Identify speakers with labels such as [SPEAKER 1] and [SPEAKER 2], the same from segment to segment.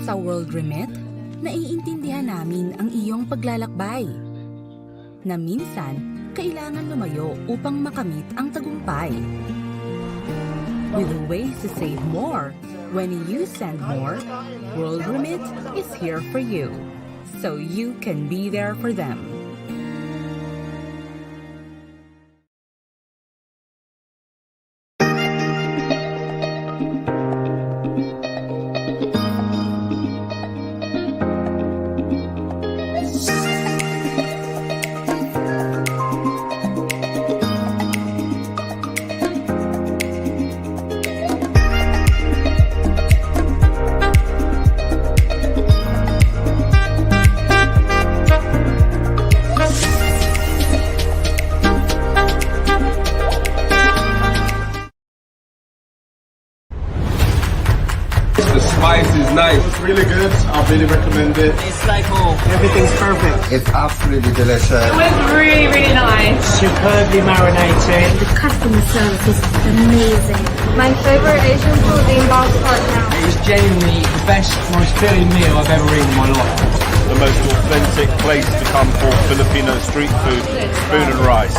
[SPEAKER 1] Sa World Remit, naiintindihan namin ang iyong paglalakbay. Na minsan, kailangan lumayo upang makamit ang tagumpay. With ways to save more, when you send more, World Remit is here for you, so you can be there for them.
[SPEAKER 2] The spice is nice.
[SPEAKER 3] It's really good. I really recommend it.
[SPEAKER 4] It's like home. Everything's perfect.
[SPEAKER 5] It's absolutely delicious.
[SPEAKER 6] It was really, really nice.
[SPEAKER 4] Superbly marinated.
[SPEAKER 7] The customer service is amazing.
[SPEAKER 6] My favorite Asian food in Bangkok now.
[SPEAKER 4] It was genuinely the best, most filling meal I've ever eaten in my life.
[SPEAKER 3] The most authentic place to come for Filipino street food, spoon and rice.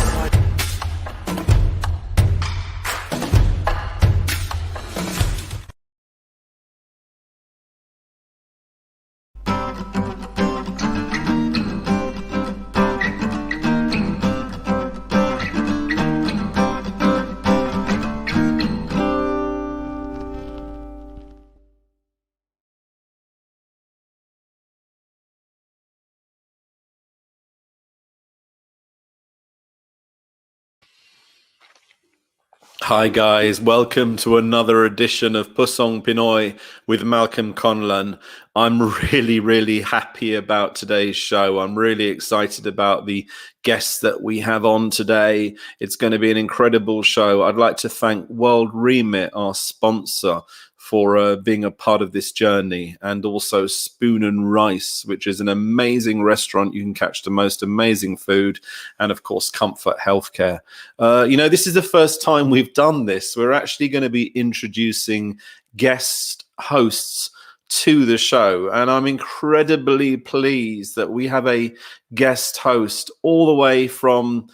[SPEAKER 8] Hi guys, welcome to another edition of Pusong Pinoy with Malcolm Conlan. I'm really happy about today's show. I'm really excited about the guests that we have on today. It's going to be an incredible show. I'd like to thank World Remit, our sponsor, for being a part of this journey, and also Spoon and Rice, which is an amazing restaurant. You can catch the most amazing food, and of course Comfort Healthcare. This is the first time we've done this. We're actually going to be introducing guest hosts to the show, and I'm incredibly pleased that we have a guest host all the way from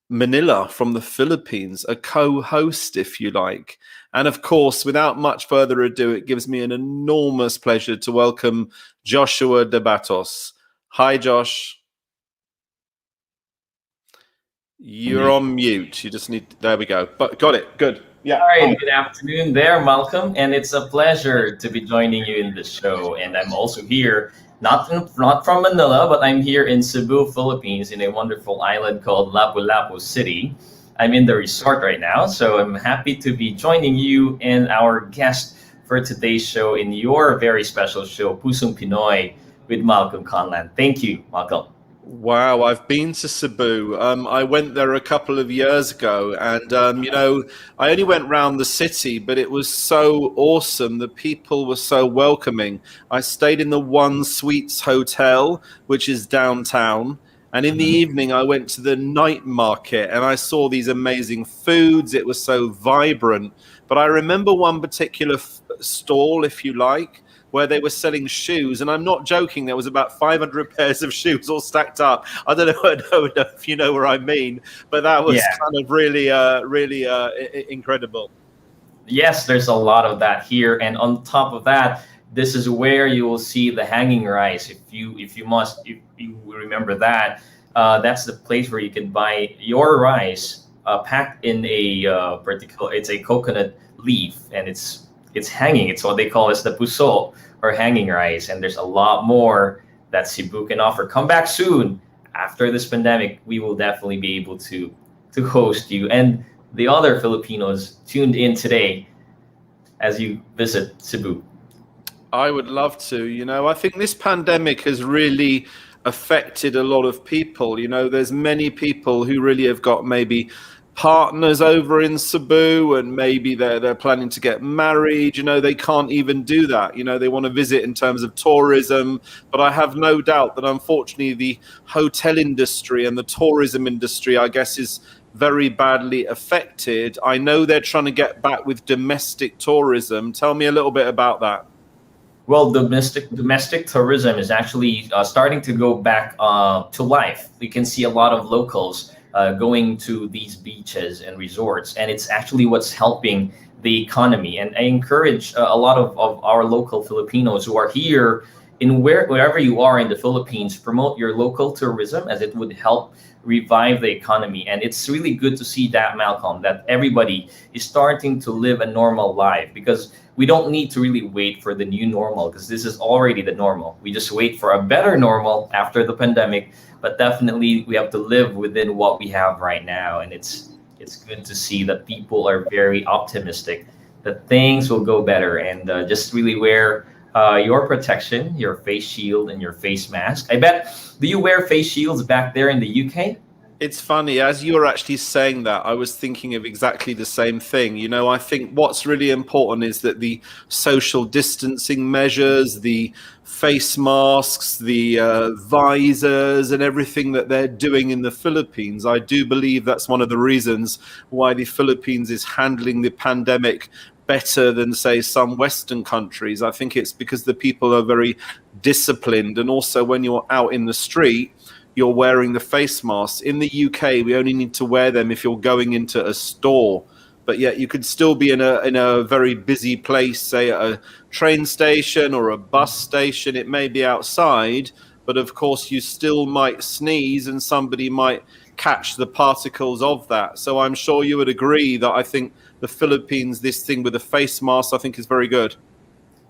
[SPEAKER 8] Manila, from the Philippines, a co-host, if you like. And of course, without much further ado, it gives me an enormous pleasure to welcome Joshua Dabatos. Hi, Josh. You're on mute. You just need, there we go. But got it. Good. Yeah.
[SPEAKER 9] All right. Good afternoon there, Malcolm. And it's a pleasure to be joining you in this show. And I'm also here, not from Manila, but I'm here in Cebu, Philippines, in a wonderful island called Lapu-Lapu City. I'm in the resort right now, so I'm happy to be joining you and our guest for today's show in your very special show, Pusong Pinoy with Malcolm Conlan. Thank you, Malcolm.
[SPEAKER 8] Wow, I've been to Cebu. I went there a couple of years ago, and I only went round the city, but it was so awesome. The people were so welcoming. I stayed in the One Suites Hotel, which is downtown. And in the evening, I went to the night market and I saw these amazing foods. It was so vibrant. But I remember one particular stall, if you like, where they were selling shoes. And I'm not joking. There was about 500 pairs of shoes all stacked up. I don't know if you know where I mean, but that was kind of really incredible.
[SPEAKER 9] Yes, there's a lot of that here. And on top of that, this is where you will see the hanging rice. If you remember that, that's the place where you can buy your rice packed in a it's a coconut leaf, and it's hanging. It's what they call as the puso, or hanging rice. And there's a lot more that Cebu can offer. Come back soon. After this pandemic, we will definitely be able to host you and the other Filipinos tuned in today as you visit Cebu.
[SPEAKER 8] I would love to. I think this pandemic has really affected a lot of people. There's many people who really have got maybe partners over in Cebu, and maybe they're planning to get married. They can't even do that. They want to visit in terms of tourism. But I have no doubt that unfortunately the hotel industry and the tourism industry, I guess, is very badly affected. I know they're trying to get back with domestic tourism. Tell me a little bit about that.
[SPEAKER 9] Well, domestic tourism is actually starting to go back to life. We can see a lot of locals going to these beaches and resorts, and it's actually what's helping the economy. And I encourage a lot of our local Filipinos who are here in wherever you are in the Philippines, promote your local tourism as it would help revive the economy. And it's really good to see that, Malcolm, that everybody is starting to live a normal life, because we don't need to really wait for the new normal, because this is already the normal. We just wait for a better normal after the pandemic, but definitely we have to live within what we have right now. And it's good to see that people are very optimistic that things will go better, and just really wear your protection, your face shield and your face mask. I bet, do you wear face shields back there in the UK?
[SPEAKER 8] It's funny, as you were actually saying that, I was thinking of exactly the same thing. You know, I think what's really important is that the social distancing measures, the face masks, the visors, and everything that they're doing in the Philippines, I do believe that's one of the reasons why the Philippines is handling the pandemic better than, say, some Western countries. I think it's because the people are very disciplined, and also when you're out in the street, you're wearing the face masks. In the UK, we only need to wear them if you're going into a store, but yet you could still be in a very busy place, say at a train station or a bus station. It may be outside, but of course you still might sneeze and somebody might catch the particles of that. So I'm sure you would agree that I think the Philippines, this thing with the face mask, I think is very good.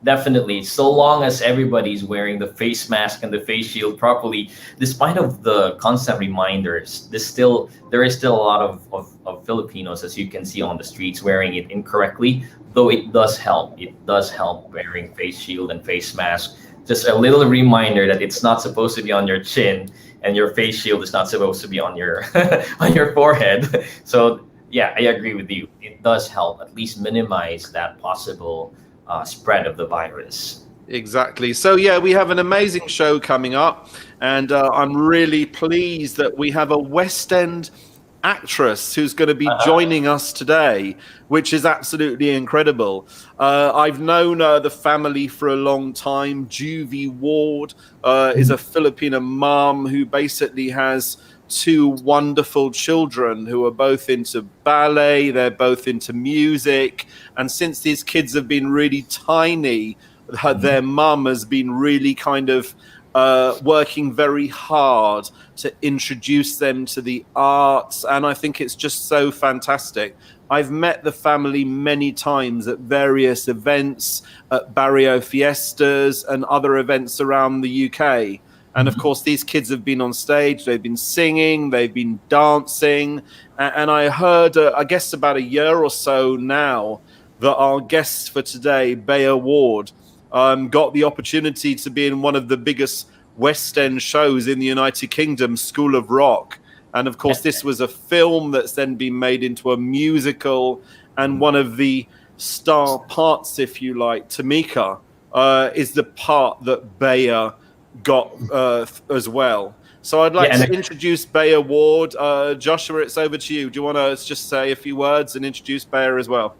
[SPEAKER 9] Definitely, so long as everybody's wearing the face mask and the face shield properly, despite of the constant reminders, there is still a lot of Filipinos, as you can see on the streets, wearing it incorrectly. Though it does help. It does help wearing face shield and face mask. Just a little reminder that it's not supposed to be on your chin, and your face shield is not supposed to be on your on your forehead. So yeah, I agree with you. It does help at least minimize that possible spread of the virus.
[SPEAKER 8] Exactly. So yeah, we have an amazing show coming up, and I'm really pleased that we have a West End actress who's going to be joining us today, which is absolutely incredible. I've known the family for a long time. Bea Ward is a Filipino mom who basically has two wonderful children who are both into ballet, they're both into music, and since these kids have been really tiny, their mum has been really kind of working very hard to introduce them to the arts, and I think it's just so fantastic. I've met the family many times at various events, at Barrio Fiestas and other events around the UK. And of course, these kids have been on stage, they've been singing, they've been dancing. And I heard, I guess about a year or so now, that our guest for today, Bea Ward, got the opportunity to be in one of the biggest West End shows in the United Kingdom, School of Rock. And of course, this was a film that's then been made into a musical. And one of the star parts, if you like, Tamika, is the part that Bea got as well. So I'd like to introduce Bea Ward. Joshua, it's over to you. Do you want to just say a few words and introduce Bea as well?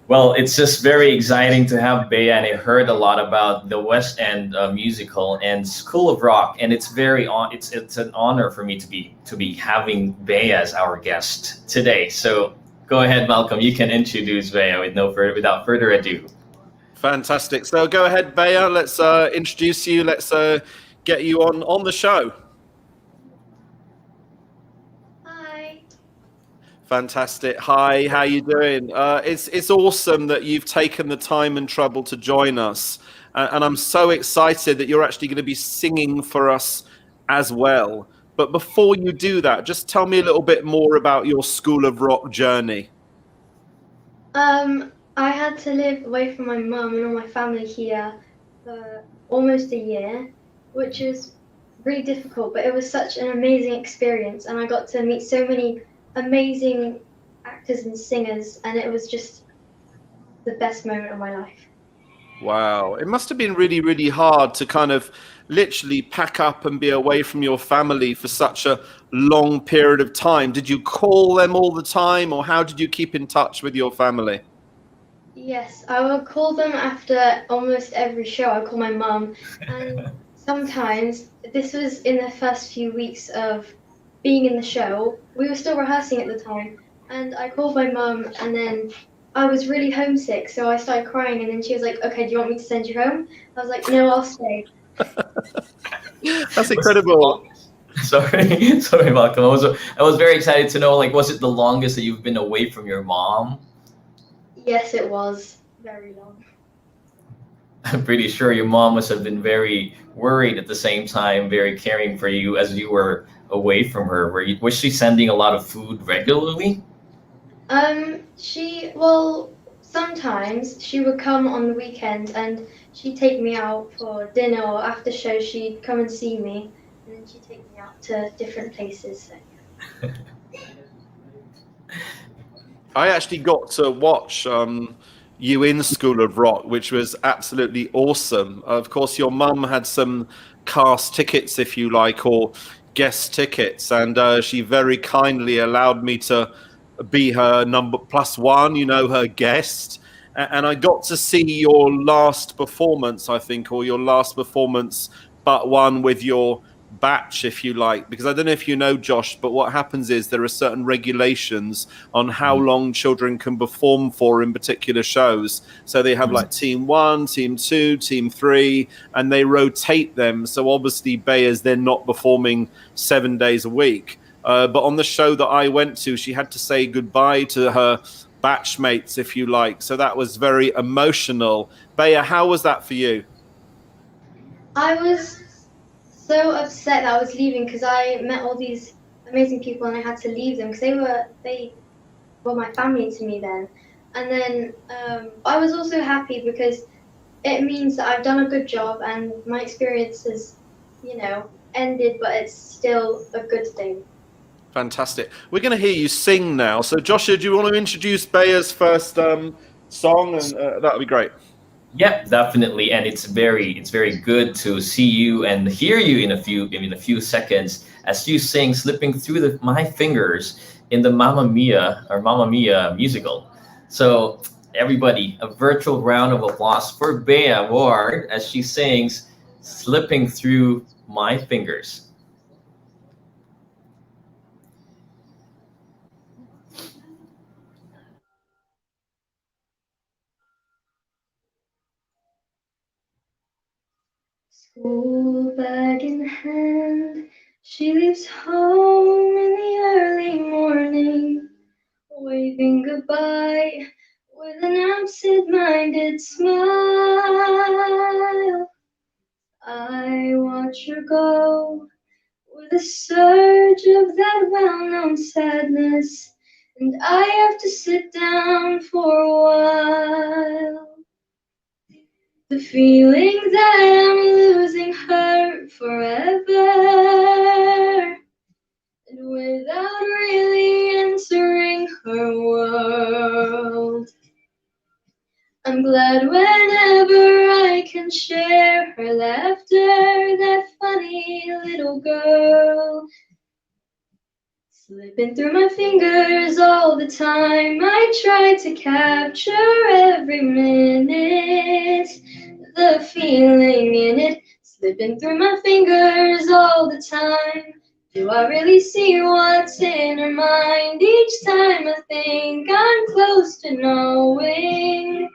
[SPEAKER 9] Well, it's just very exciting to have Bea, and I heard a lot about the West End musical and School of Rock, and it's it's an honor for me to be having Bea as our guest today. So go ahead, Malcolm. You can introduce Bea without further ado.
[SPEAKER 8] Fantastic. So go ahead, Bea. Let's introduce you. Let's get you on the show.
[SPEAKER 6] Hi.
[SPEAKER 8] Fantastic. Hi, how you doing? It's awesome that you've taken the time and trouble to join us. And I'm so excited that you're actually going to be singing for us as well. But before you do that, just tell me a little bit more about your School of Rock journey.
[SPEAKER 5] I had to live away from my mum and all my family here for almost a year, which was really difficult, but it was such an amazing experience, and I got to meet so many amazing actors and singers, and it was just the best moment of my life.
[SPEAKER 8] Wow. It must have been really, really hard to kind of literally pack up and be away from your family for such a long period of time. Did you call them all the time, or how did you keep in touch with your family?
[SPEAKER 5] Yes, I will call them after almost every show. I call my mum, and sometimes this was in the first few weeks of being in the show. We were still rehearsing at the time, and I called my mum, and then I was really homesick, so I started crying, and then she was like, "Okay, do you want me to send you home?" I was like, "No, I'll stay."
[SPEAKER 8] That's
[SPEAKER 9] Was it the
[SPEAKER 8] incredible.
[SPEAKER 9] longest? Sorry, sorry, Malcolm. I was very excited to know, like, was it the longest that you've been away from your mom?
[SPEAKER 5] Yes, it was very long.
[SPEAKER 9] I'm pretty sure your mom must have been very worried at the same time, very caring for you as you were away from her. Was she sending a lot of food regularly?
[SPEAKER 5] Well, sometimes she would come on the weekend and she'd take me out for dinner or after show she'd come and see me and then she'd take me out to different places. So,
[SPEAKER 8] I actually got to watch you in School of Rock, which was absolutely awesome. Of course, your mum had some cast tickets, if you like, or guest tickets, and she very kindly allowed me to be her number plus one, her guest. And I got to see your last performance, I think, or your last performance, but one with your batch, if you like, because I don't know if you know, Josh, but what happens is there are certain regulations on how long children can perform for in particular shows. So they have like team 1, team 2, team 3, and they rotate them. So obviously Bea's then not performing 7 days a week. But on the show that I went to, she had to say goodbye to her batchmates, if you like. So that was very emotional. Bea, how was that for you?
[SPEAKER 5] I was so upset that I was leaving because I met all these amazing people and I had to leave them because they were my family to me then. And then I was also happy because it means that I've done a good job and my experience has, ended, but it's still a good thing.
[SPEAKER 8] Fantastic. We're going to hear you sing now. So, Joshua, do you want to introduce Bea's first song? And that would be great.
[SPEAKER 9] Yeah, definitely, and it's very good to see you and hear you in a few seconds as you sing "Slipping Through My Fingers" in the Mamma Mia musical. So, everybody, a virtual round of applause for Bea Ward as she sings "Slipping Through My Fingers."
[SPEAKER 5] School bag in hand, she leaves home in the early morning, waving goodbye with an absent-minded smile. I watch her go with a surge of that well-known sadness, and I have to sit down for a while. The feeling that I'm losing her forever, and without really entering her world. I'm glad whenever I can share her laughter, that funny little girl. Slipping through my fingers all the time, I try to capture every minute, the feeling in it, slipping through my fingers all the time. Do I really see what's in her mind each time I think I'm close to knowing?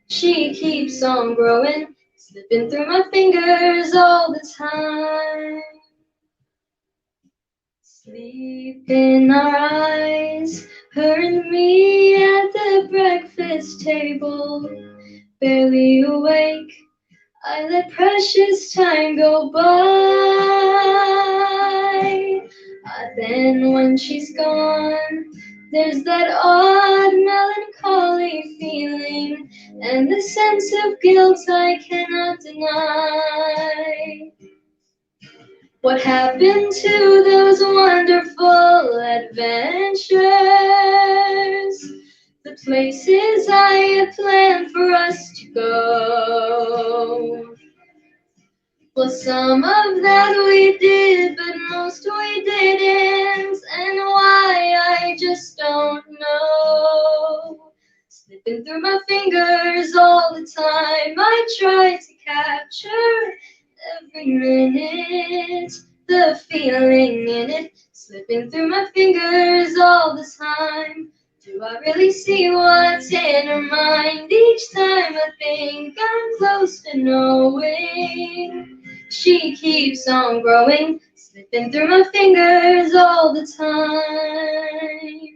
[SPEAKER 5] She keeps on growing, slipping through my fingers all the time. Sleep in our eyes, her and me at the breakfast table. Barely awake, I let precious time go by. Then when she's gone, there's that odd melancholy feeling and the sense of guilt I cannot deny. What happened to those wonderful adventures? The places I had planned for us to go. Well, some of that we did, but most we didn't. And why, I just don't know. slipping through my fingers all the time. I try to capture every minute, the feeling in it, slipping through my fingers all the time. Do I really see what's in her mind? Each time I think I'm close to knowing, she keeps on growing, slipping through my fingers all the time.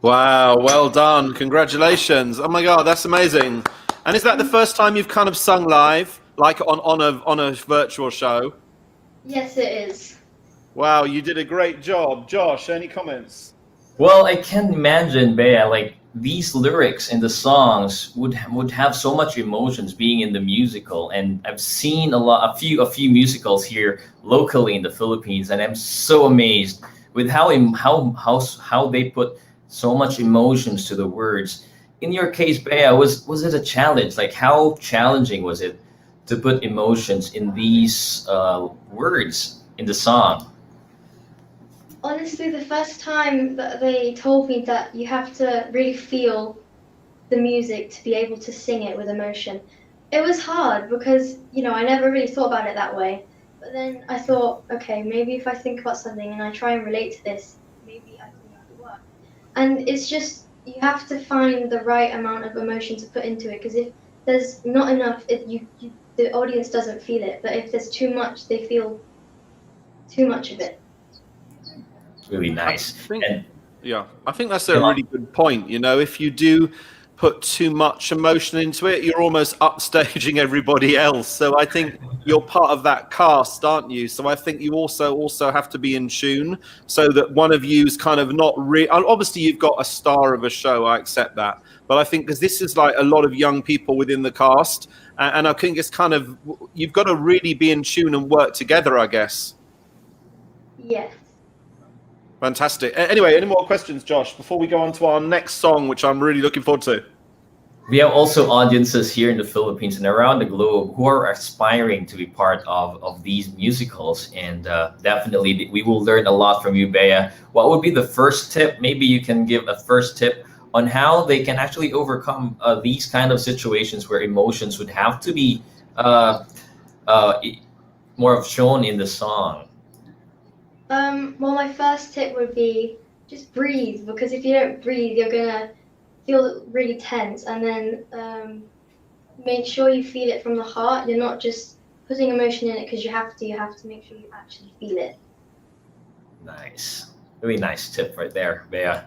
[SPEAKER 8] Wow, well done. Congratulations. Oh my God, that's amazing. And is that the first time you've kind of sung live, like on a virtual show?
[SPEAKER 5] Yes, it is.
[SPEAKER 8] Wow, you did a great job. Josh, any comments?
[SPEAKER 9] Well, I can imagine, Bea, like these lyrics in the songs would have so much emotions being in the musical, and I've seen a few musicals here locally in the Philippines, and I'm so amazed with how they put so much emotions to the words. In your case, Bea, was it a challenge? Like, how challenging was it to put emotions in these words in the song?
[SPEAKER 5] Honestly, the first time that they told me that you have to really feel the music to be able to sing it with emotion, it was hard because, I never really thought about it that way. But then I thought, okay, maybe if I think about something and I try and relate to this, maybe I can make it work. And it's just, you have to find the right amount of emotion to put into it, because if there's not enough, the audience doesn't feel it. But if there's too much, they feel too much of it.
[SPEAKER 9] Really
[SPEAKER 8] I
[SPEAKER 9] nice.
[SPEAKER 8] think,
[SPEAKER 9] And
[SPEAKER 8] yeah, I think that's a really good point. If you do put too much emotion into it, you're almost upstaging everybody else. So I think you're part of that cast, aren't you? So I think you also have to be in tune, so that one of you's kind of not obviously you've got a star of a show, I accept that, but I think because this is like a lot of young people within the cast, and I think it's kind of, you've got to really be in tune and work together, I guess.
[SPEAKER 5] Yes.
[SPEAKER 8] Fantastic. Anyway, any more questions, Josh, before we go on to our next song, which I'm really looking forward to?
[SPEAKER 9] we have also audiences here in the Philippines and around the globe who are aspiring to be part of these musicals. And definitely, we will learn a lot from you, Bea. What would be the first tip? Maybe you can give a first tip on how they can actually overcome these kind of situations where emotions would have to be uh, more of shown in the song.
[SPEAKER 5] Well, my first tip would be just breathe, because if you don't breathe, you're gonna feel really tense, and then make sure you feel it from the heart. You're not just putting emotion in it because you have to. You have to make sure you actually feel it.
[SPEAKER 9] Nice, really nice tip right there, Bea.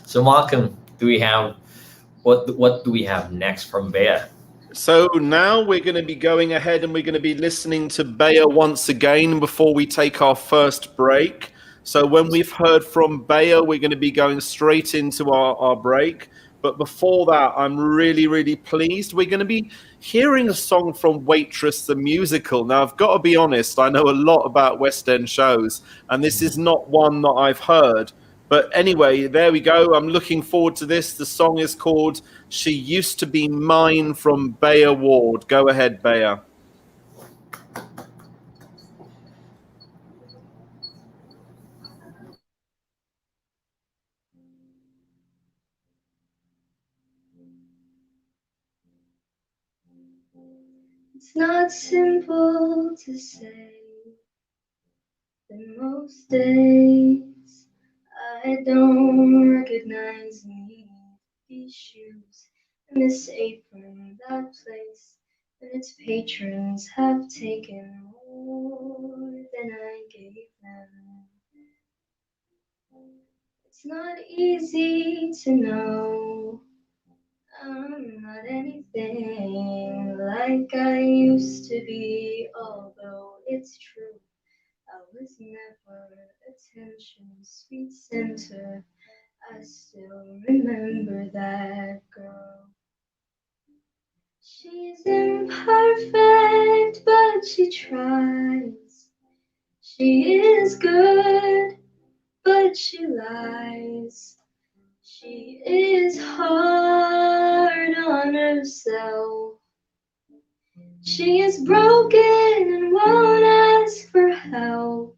[SPEAKER 9] So, Malcolm, do we have what do we have next from Bea?
[SPEAKER 8] So now we're going to be going ahead and we're going to be listening to Bea once again before we take our first break. So when we've heard from Bea, we're going to be going straight into our break. But before that, I'm really, really pleased. We're going to be hearing a song from Waitress the Musical. Now, I've got to be honest, I know a lot about West End shows, and this is not one that I've heard. But anyway, there we go. I'm looking forward to this. The song is called She Used to Be Mine from Bea Ward. Go ahead, Bea.
[SPEAKER 5] It's not simple to say that most days I don't recognize me. These shoes and this apron, that place and its patrons have taken more than I gave them. It's not easy to know I'm not anything like I used to be, although it's true I was never attention's sweet center. I still remember that girl. She's imperfect, but she tries. She is good, but she lies. She is hard on herself. She is broken and won't ask for help.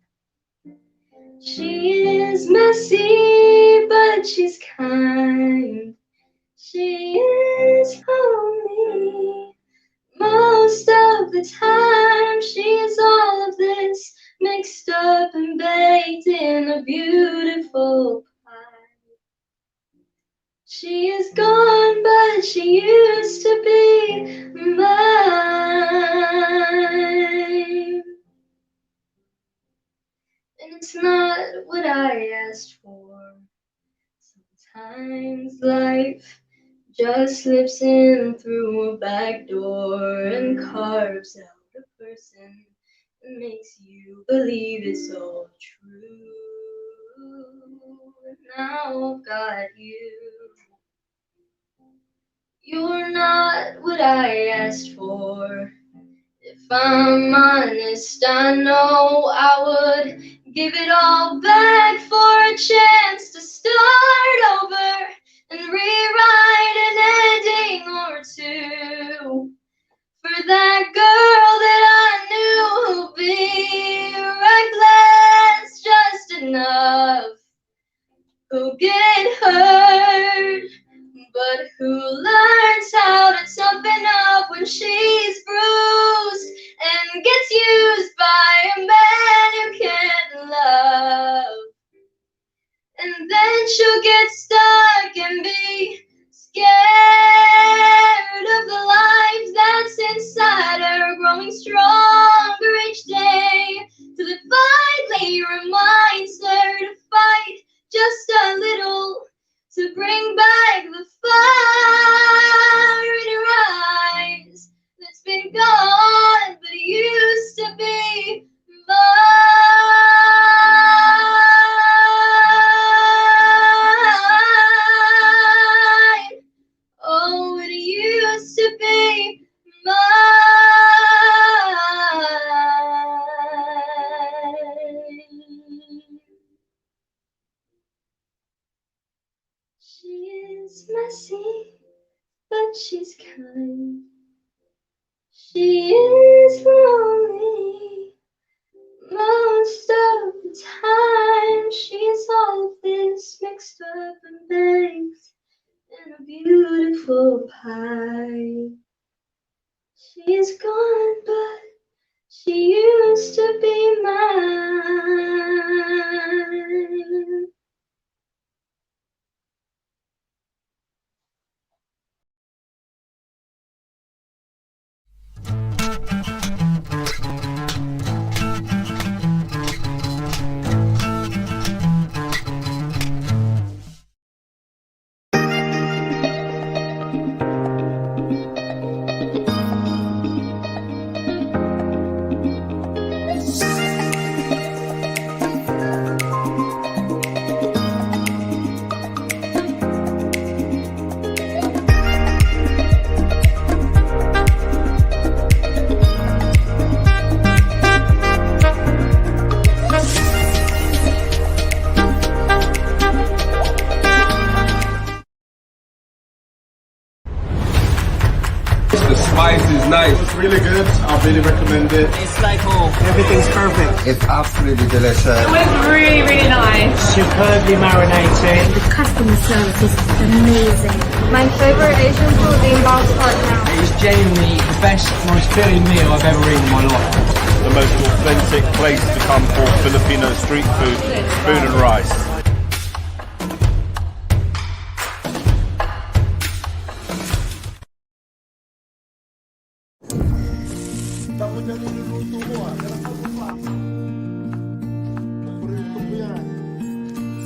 [SPEAKER 5] She is is messy, but she's kind. She is lonely. Most of the time, she's all of this mixed up and baked in a beautiful pie. She is gone, but she used to be mine. And it's not what I asked for. Sometimes life just slips in through a back door and carves out a person and makes you believe it's all true. And now I've got you. You're not what I asked for. If I'm honest, I know I would give it all back for a chance to start over and rewrite an ending or two. For that girl that I knew who'd be reckless just enough, who'll get hurt, but who learns how to toughen up when she's bruised and gets used by a man who can't love. And then she'll get stuck and be scared of the life that's inside her, growing stronger each day, till it finally reminds her to fight just a little, to bring back the fire in her eyes that's been gone but used to be mine. Oh, it used to be mine. She is messy, but she's kind. She is lonely. Most of the time, she's all of this mixed up and baked in a beautiful pie. She's gone, but she used to be mine.
[SPEAKER 2] The spice is nice.
[SPEAKER 3] It's really good. I really recommend it.
[SPEAKER 4] It's like home. Everything's perfect.
[SPEAKER 10] It's absolutely delicious.
[SPEAKER 6] It was really, really nice.
[SPEAKER 4] Superbly marinated.
[SPEAKER 7] The customer service is amazing.
[SPEAKER 5] My favorite Asian food in Bangkok now.
[SPEAKER 4] It was genuinely the best, most filling meal I've ever eaten in my life.
[SPEAKER 3] The most authentic place to come for Filipino street food, spoon and rice.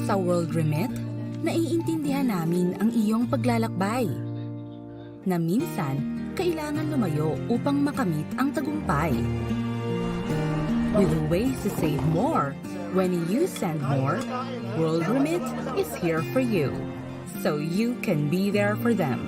[SPEAKER 1] Sa World Remit, naiintindihan namin ang iyong paglalakbay. Na minsan, kailangan lumayo upang makamit ang tagumpay. With ways to save more, when you send more, World Remit is here for you, so you can be there for them.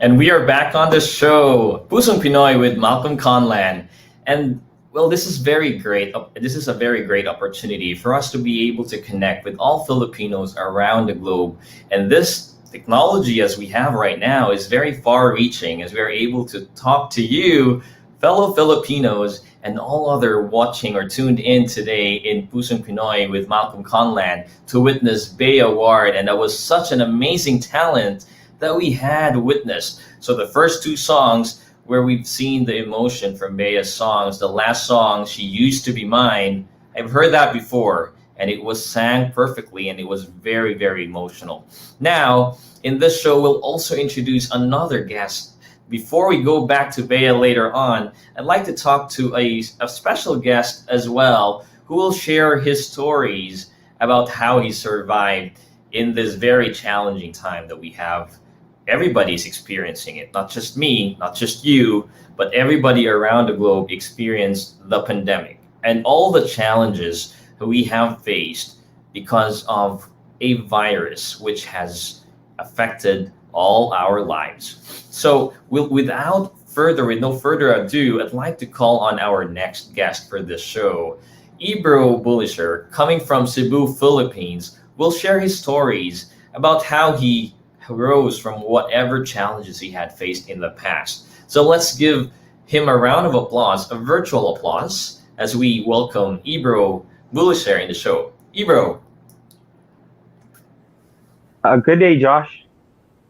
[SPEAKER 9] And we are back on the show, Pusong Pinoy with Malcolm Conlan. And well, this is very great. This is a very great opportunity for us to be able to connect with all Filipinos around the globe. And this technology, as we have right now, is very far-reaching, as we are able to talk to you, fellow Filipinos, and all other watching or tuned in today in Pusong Pinoy with Malcolm Conlan to witness Bea Ward. And that was such an amazing talent that we had witnessed. So the first two songs where we've seen the emotion from Bea's songs, the last song, She Used to Be Mine, I've heard that before, and it was sang perfectly, and it was very, very emotional. Now, in this show, we'll also introduce another guest. Before we go back to Bea later on, I'd like to talk to a special guest as well, who will share his stories about how he survived in this very challenging time that we have. Everybody's experiencing it, not just me, not just you, but everybody around the globe experienced the pandemic and all the challenges that we have faced because of a virus which has affected all our lives. So with no further ado, I'd like to call on our next guest for this show. Ebro Bulisher, coming from Cebu, Philippines, will share his stories about how he rose from whatever challenges he had faced in the past. So let's give him a round of applause, a virtual applause, as we welcome Ebro Bulisher in the show. Ebro.
[SPEAKER 10] Good day, Josh.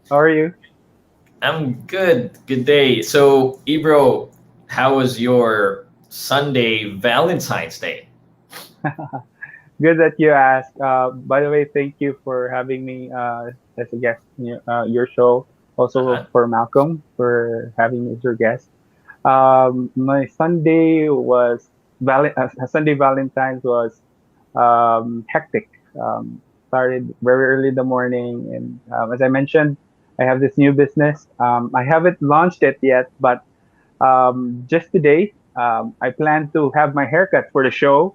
[SPEAKER 10] How are you?
[SPEAKER 9] I'm good. Good day. So, Ebro, how was your Sunday Valentine's Day?
[SPEAKER 10] Good that you asked. By the way, thank you for having me as a guest in your show. Also for Malcolm for having me as your guest. My Sunday was Sunday Valentine's was hectic. Started very early in the morning, and as I mentioned, I have this new business. I haven't launched it yet, but just today, I plan to have my haircut for the show.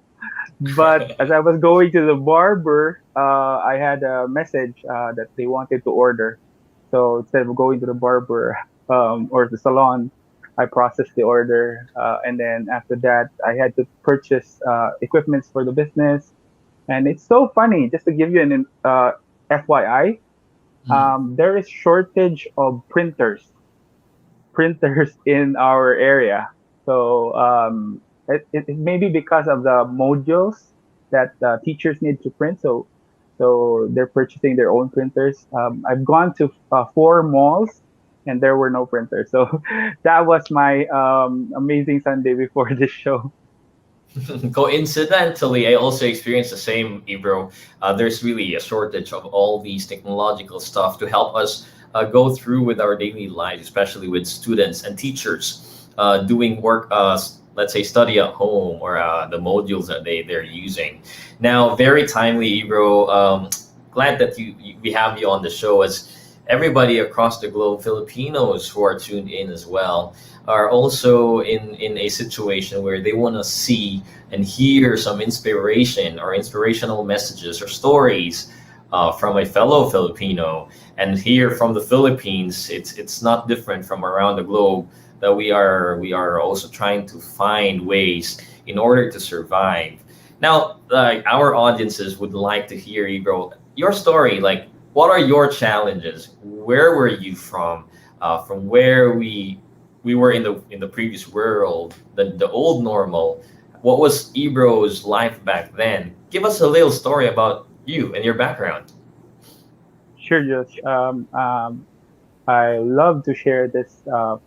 [SPEAKER 10] But as I was going to the barber, I had a message that they wanted to order. So instead of going to the barber or the salon, I processed the order. And then after that, I had to purchase equipments for the business. And it's so funny, just to give you an FYI, there is shortage of printers in our area. So it may be because of the modules that teachers need to print. So they're purchasing their own printers. I've gone to 4 malls and there were no printers. So that was my amazing Sunday before this show.
[SPEAKER 9] Coincidentally, I also experienced the same, Ebro. There's really a shortage of all these technological stuff to help us go through with our daily lives, especially with students and teachers doing work, let's say study at home, or the modules that they're using. Now, very timely, Ebro. Glad that we have you on the show, as everybody across the globe, Filipinos who are tuned in as well, are also in a situation where they want to see and hear some inspiration or inspirational messages or stories from a fellow Filipino. And here from the Philippines, it's not different from around the globe, that we are also trying to find ways in order to survive. Now, our audiences would like to hear, Ebro, your story. Like, what are your challenges? Where were you from? From where we were in the previous world, the old normal. What was Ebro's life back then? Give us a little story about you and your background.
[SPEAKER 10] Sure, Josh. I love to share this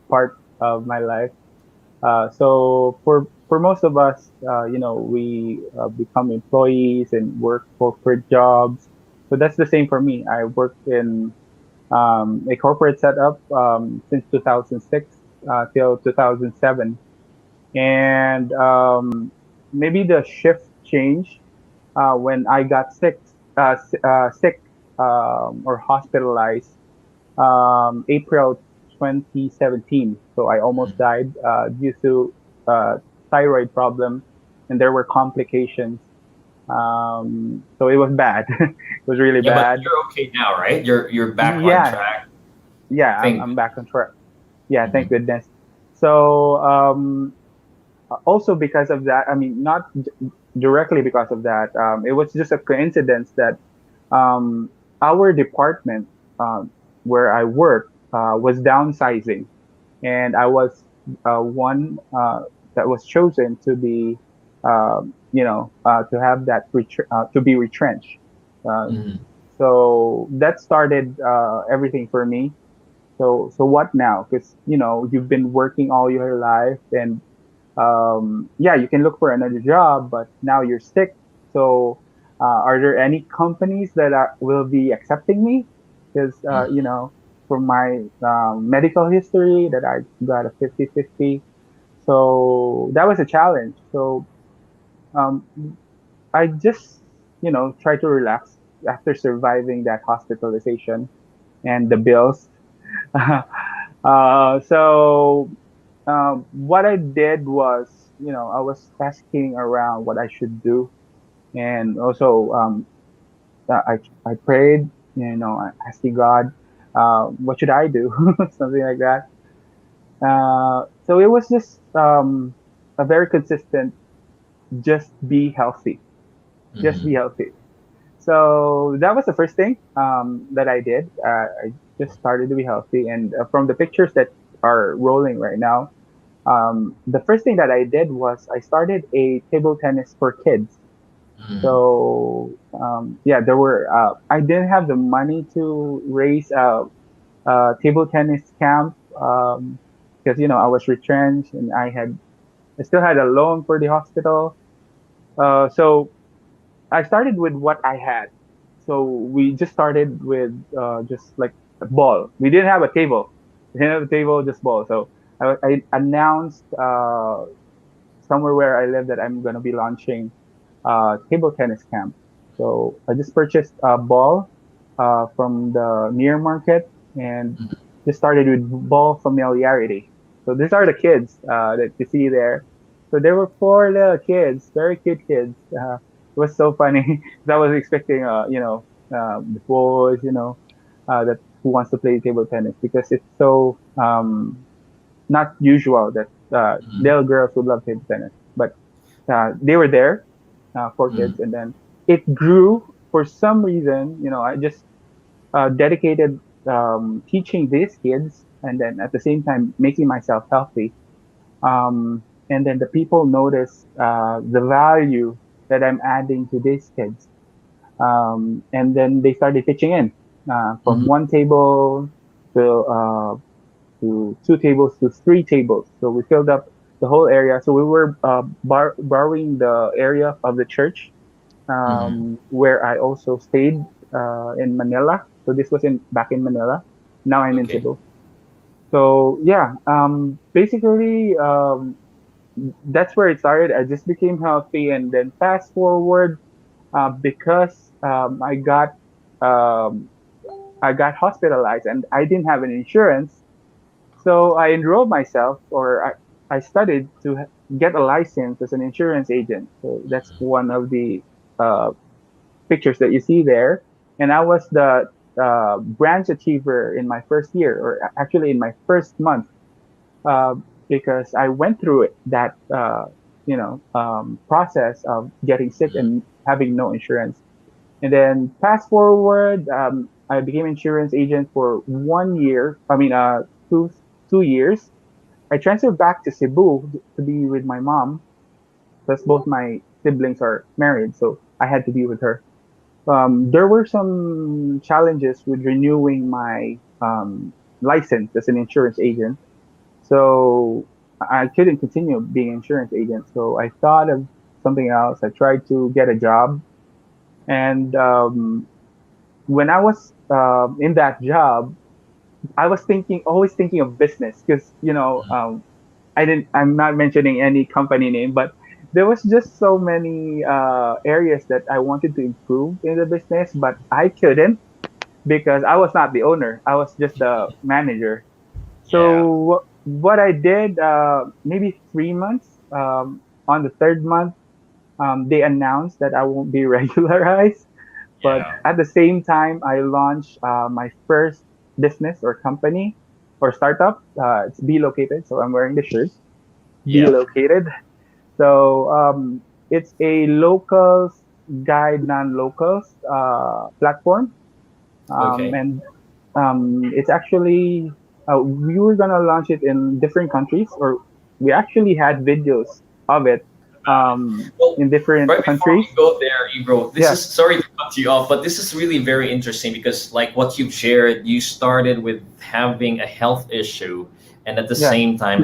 [SPEAKER 10] part of my life. So for most of us, we become employees and work corporate jobs. So that's the same for me. I worked in a corporate setup since 2006 till 2007, and maybe the shift changed when I got sick or hospitalized April 2017. So I almost died due to thyroid problem, and there were complications. So it was bad. It was really bad.
[SPEAKER 9] But you're okay now, right? You're back on
[SPEAKER 10] Yeah.
[SPEAKER 9] track.
[SPEAKER 10] yeah,
[SPEAKER 9] Thank
[SPEAKER 10] I'm back on track. Yeah, thank
[SPEAKER 9] Mhm.
[SPEAKER 10] goodness. So also because of that, I mean, not directly because of that. It was just a coincidence that um, our department where I work was downsizing, and I was one that was chosen to be, to have that to be retrenched. Uh,
[SPEAKER 9] Mhm.
[SPEAKER 10] so that started everything for me. So what now? Because you've been working all your life, and yeah, you can look for another job, but now you're sick. So are there any companies that will be accepting me? Because
[SPEAKER 9] Mhm.
[SPEAKER 10] from my medical history, that I got a 50-50. So that was a challenge. So um, I just try to relax after surviving that hospitalization and the bills. So what I did was, I was asking around what I should do, and also I prayed, asking God, what should I do, something like that. So it was just a very consistent, just be healthy, just be
[SPEAKER 9] Mhm.
[SPEAKER 10] healthy. So that was the first thing that I did. I just started to be healthy, and from the pictures that are rolling right now, the first thing that I did was I started a table tennis for kids.
[SPEAKER 9] Mhm.
[SPEAKER 10] So yeah, there were. I didn't have the money to raise a table tennis camp because I was retrenched and I still had a loan for the hospital. So I started with what I had. So we just started with just like a ball. We didn't have a table. We didn't have a table, just ball. So I announced somewhere where I live that I'm gonna be launching table tennis camp. So I just purchased a ball from the near market and just started with ball familiarity. So these are the kids that you see there. So there were four little kids, very cute kids. It was so funny. 'Cause I was expecting, the boys, that who wants to play table tennis because it's so not usual that
[SPEAKER 9] Mhm.
[SPEAKER 10] little girls would love table tennis. But they were there, four
[SPEAKER 9] Mhm.
[SPEAKER 10] kids, and then it grew for some reason. I just dedicated teaching these kids, and then at the same time making myself healthy. And then the people notice the value that I'm adding to these kids, and then they started pitching in from
[SPEAKER 9] Mhm.
[SPEAKER 10] one table to to two tables to three tables. So we filled up the whole area. So we were borrowing the area of the church
[SPEAKER 9] Mhm.
[SPEAKER 10] where I also stayed in Manila. So this was in back in Manila. Now I'm in
[SPEAKER 9] Okay.
[SPEAKER 10] Cebu. So yeah, basically that's where it started. I just became healthy, and then fast forward because um, I got hospitalized and I didn't have an insurance. So I enrolled myself, or I studied to get a license as an insurance agent. So that's one of the uh, pictures that you see there. And I was the branch achiever in my first year, or actually in my first month, uh, because I went through that process of getting sick and having no insurance. And then fast forward, I became insurance agent for 1 year. I mean, 2 years. I transferred back to Cebu to be with my mom, because both my siblings are married, so I had to be with her. There were some challenges with renewing my license as an insurance agent, so I couldn't continue being an insurance agent. So I thought of something else. I tried to get a job, and when I was in that job, I was always thinking of business, because I'm not mentioning any company name, but there was just so many areas that I wanted to improve in the business, but I couldn't because I was not the owner. I was just the manager.
[SPEAKER 9] Yeah.
[SPEAKER 10] So what I did, maybe 3 months, on the third month, they announced that I won't be regularized. But
[SPEAKER 9] Yeah.
[SPEAKER 10] at the same time, I launched my first business or company or startup. It's Be Located, so I'm wearing the shirt. Be
[SPEAKER 9] Yeah.
[SPEAKER 10] Located. So it's a locals guide non-locals platform,
[SPEAKER 9] Okay.
[SPEAKER 10] and it's actually we were gonna launch it in different countries, or we actually had videos of it
[SPEAKER 9] Well,
[SPEAKER 10] in different
[SPEAKER 9] right before
[SPEAKER 10] countries.
[SPEAKER 9] we go there, Ebro, this
[SPEAKER 10] Yeah,
[SPEAKER 9] is sorry to cut you off, but this is really very interesting because, like what you've shared, you started with having a health issue, and at the
[SPEAKER 10] yeah,
[SPEAKER 9] same time,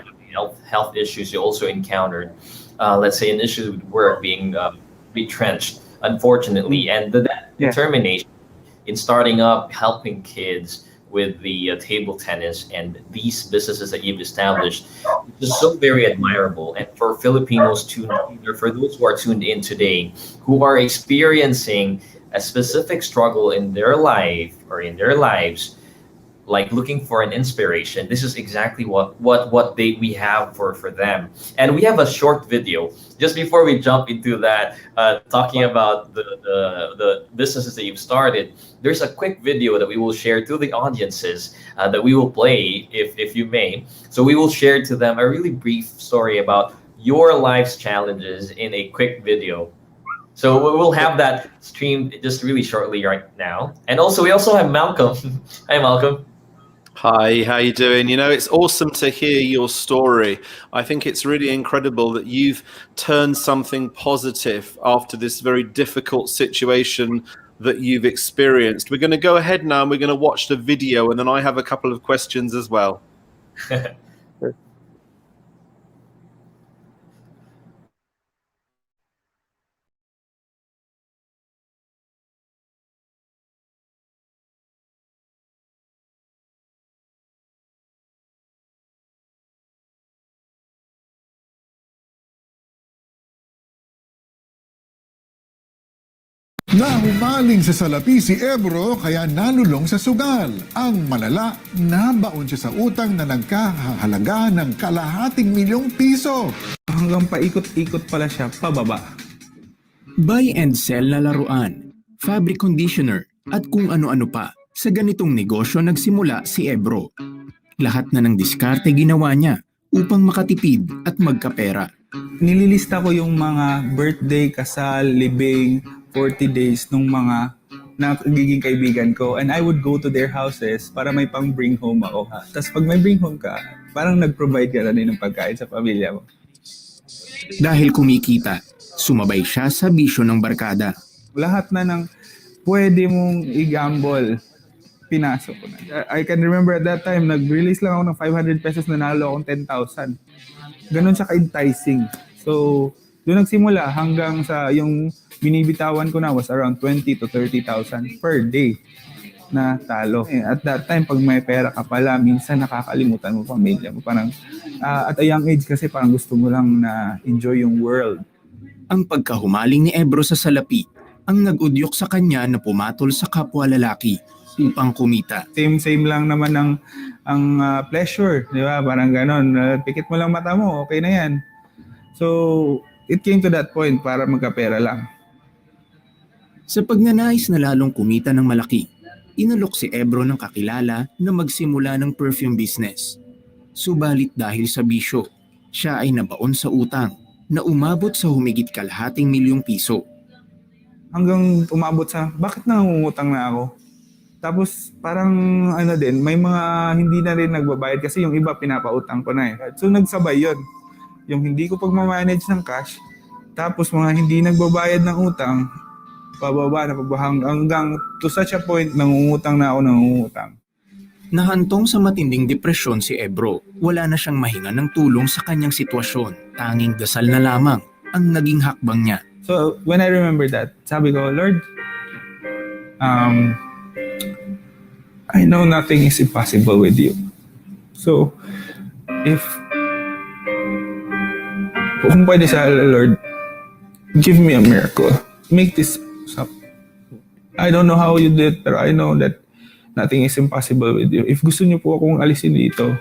[SPEAKER 9] health issues you also encountered. Let's say an issue with work being retrenched, unfortunately, and that
[SPEAKER 10] yeah,
[SPEAKER 9] determination in starting up, helping kids with the table tennis and these businesses that you've established is so very admirable. And for Filipinos tuned in, or for those who are tuned in today, who are experiencing a specific struggle in their life or in their lives, like looking for an inspiration, this is exactly what we have for them. And we have a short video just before we jump into that, talking about the businesses that you've started. There's a quick video that we will share to the audiences, that we will play, if you may. So we will share to them a really brief story about your life's challenges in a quick video. So we'll have that streamed just really shortly right now. And also we also have Malcolm. Hi, Malcolm.
[SPEAKER 8] Hi, how you doing? You know, it's awesome to hear your story. I think it's really incredible that you've turned something positive after this very difficult situation that you've experienced. We're going to go ahead now and we're going to watch the video, and then I have a couple of questions as well.
[SPEAKER 11] Nahumaling sa salapi si Ebro kaya nalulong sa sugal. Ang malala, nabaon siya sa utang na nagkahalaga ng ₱250,000.
[SPEAKER 12] Hanggang paikot-ikot pala siya pababa.
[SPEAKER 13] Buy and sell na laruan, fabric conditioner at kung ano-ano pa. Sa ganitong negosyo nagsimula si Ebro. Lahat na ng diskarte ginawa niya upang makatipid at magkapera.
[SPEAKER 12] Nililista ko yung mga birthday, kasal, libing, 40 days nung mga nagiging kaibigan ko, and I would go to their houses para may pang bring home ako. Tapos pag may bring home ka, parang nag-provide ka na din ng pagkain sa pamilya mo.
[SPEAKER 13] Dahil kumikita, sumabay siya sa bisyo ng barkada.
[SPEAKER 12] Lahat na ng pwede mong i-gamble, pinasok ko na. I can remember at that time, nag-release lang ako ng ₱500, nanalo akong 10,000. Ganon siya ka-enticing. So, doon nagsimula hanggang sa yung binibitawan ko na was around 20 to 30,000 per day na talo. At that time, pag may pera ka pala, minsan nakakalimutan mo pamilya mo. Parang at a young age kasi parang gusto mo lang na enjoy yung world.
[SPEAKER 13] Ang pagkahumaling ni Ebro sa salapi ang nag-udyok sa kanya na pumatol sa kapwa lalaki upang kumita.
[SPEAKER 12] Same lang naman ang pleasure, di ba? Parang ganon. Pikit mo lang mata mo, okay na yan. So, it came to that point para magkapera lang.
[SPEAKER 13] Sa pagnanais na lalong kumita ng malaki, inalok si Ebro ng kakilala na magsimula ng perfume business. Subalit dahil sa bisyo, siya ay nabaon sa utang na umabot sa humigit ₱250,000.
[SPEAKER 12] Hanggang umabot sa, bakit nangungutang na ako? Tapos parang may mga hindi na rin nagbabayad kasi yung iba pinapautang ko na eh. So nagsabay yun. Yung hindi ko pagmamanage ng cash, tapos mga hindi nagbabayad ng utang, pababa hanggang to such a point nangungutang na ako.
[SPEAKER 13] Nahantong sa matinding depresyon si Ebro, wala na siyang mahinga ng tulong sa kanyang sitwasyon. Tanging dasal na lamang ang naging hakbang niya.
[SPEAKER 12] So when I remember that, sabi ko, Lord, I know nothing is impossible with you. So, kung pwede sa Lord, give me a miracle. Make this up. I don't know how you did it, pero I know that nothing is impossible with you. If gusto niyo po akong alisin dito,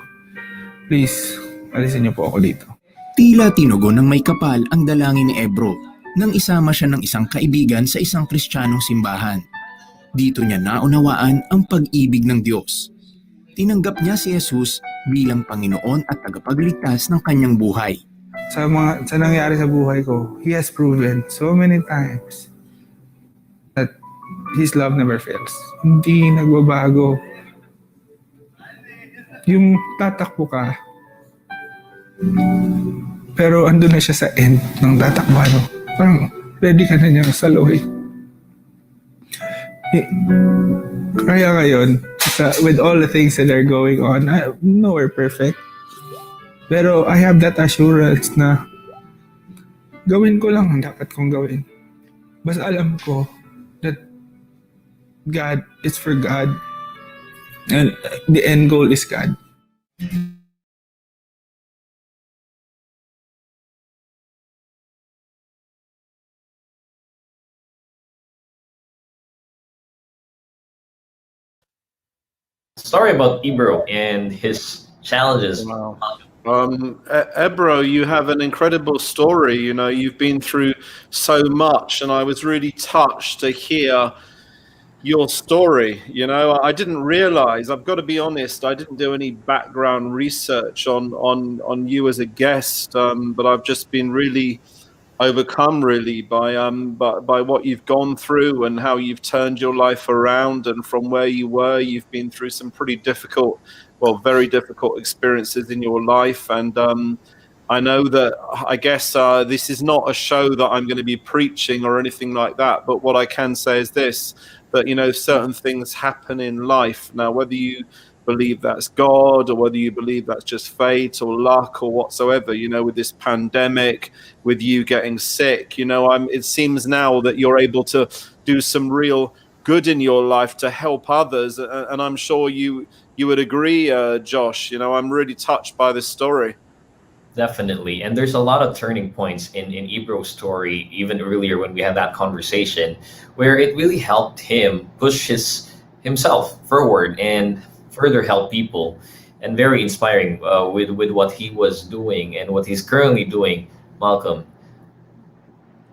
[SPEAKER 12] please, alisin niyo po ako dito.
[SPEAKER 13] Tila tinugon ng may kapal ang dalangin ni Ebro nang isama siya ng isang kaibigan sa isang Kristiyanong simbahan. Dito niya naunawaan ang pag-ibig ng Diyos. tinanggap niya si Jesus bilang Panginoon at tagapagligtas ng kanyang buhay.
[SPEAKER 12] Sa nangyari sa buhay ko, He has proven so many times that His love never fails. Hindi nagbabago. Yung tatakbo ka, pero andun na siya sa end ng tatakbo. Parang ready ka na niyang saluhin. Kaya ngayon, with all the things that are going on, no, we're perfect. Pero I have that assurance na gawin ko lang ang dapat kong gawin. Basta alam ko that God is for God and the end goal is God.
[SPEAKER 9] Story about Ibro and his challenges.
[SPEAKER 8] Wow. Ebro, you have an incredible story. You know, you've been through so much, and I was really touched to hear your story. You know, I didn't realize, I've got to be honest, I didn't do any background research on you as a guest, but I've just been really overcome really by what you've gone through and how you've turned your life around, and from where you were, you've been through some pretty difficult, well, very difficult experiences in your life. And I know that, I guess this is not a show that I'm going to be preaching or anything like that, but what I can say is this, that, you know, certain things happen in life. Now, whether you believe that's God or whether you believe that's just fate or luck or whatsoever, you know, with this pandemic, with you getting sick, you know, it seems now that you're able to do some real good in your life to help others, and I'm sure you would agree, Josh. You know, I'm really touched by this story.
[SPEAKER 9] Definitely. And there's a lot of turning points in Ibro's story, even earlier when we had that conversation, where it really helped him push himself forward and further help people, and very inspiring with what he was doing and what he's currently doing, Malcolm.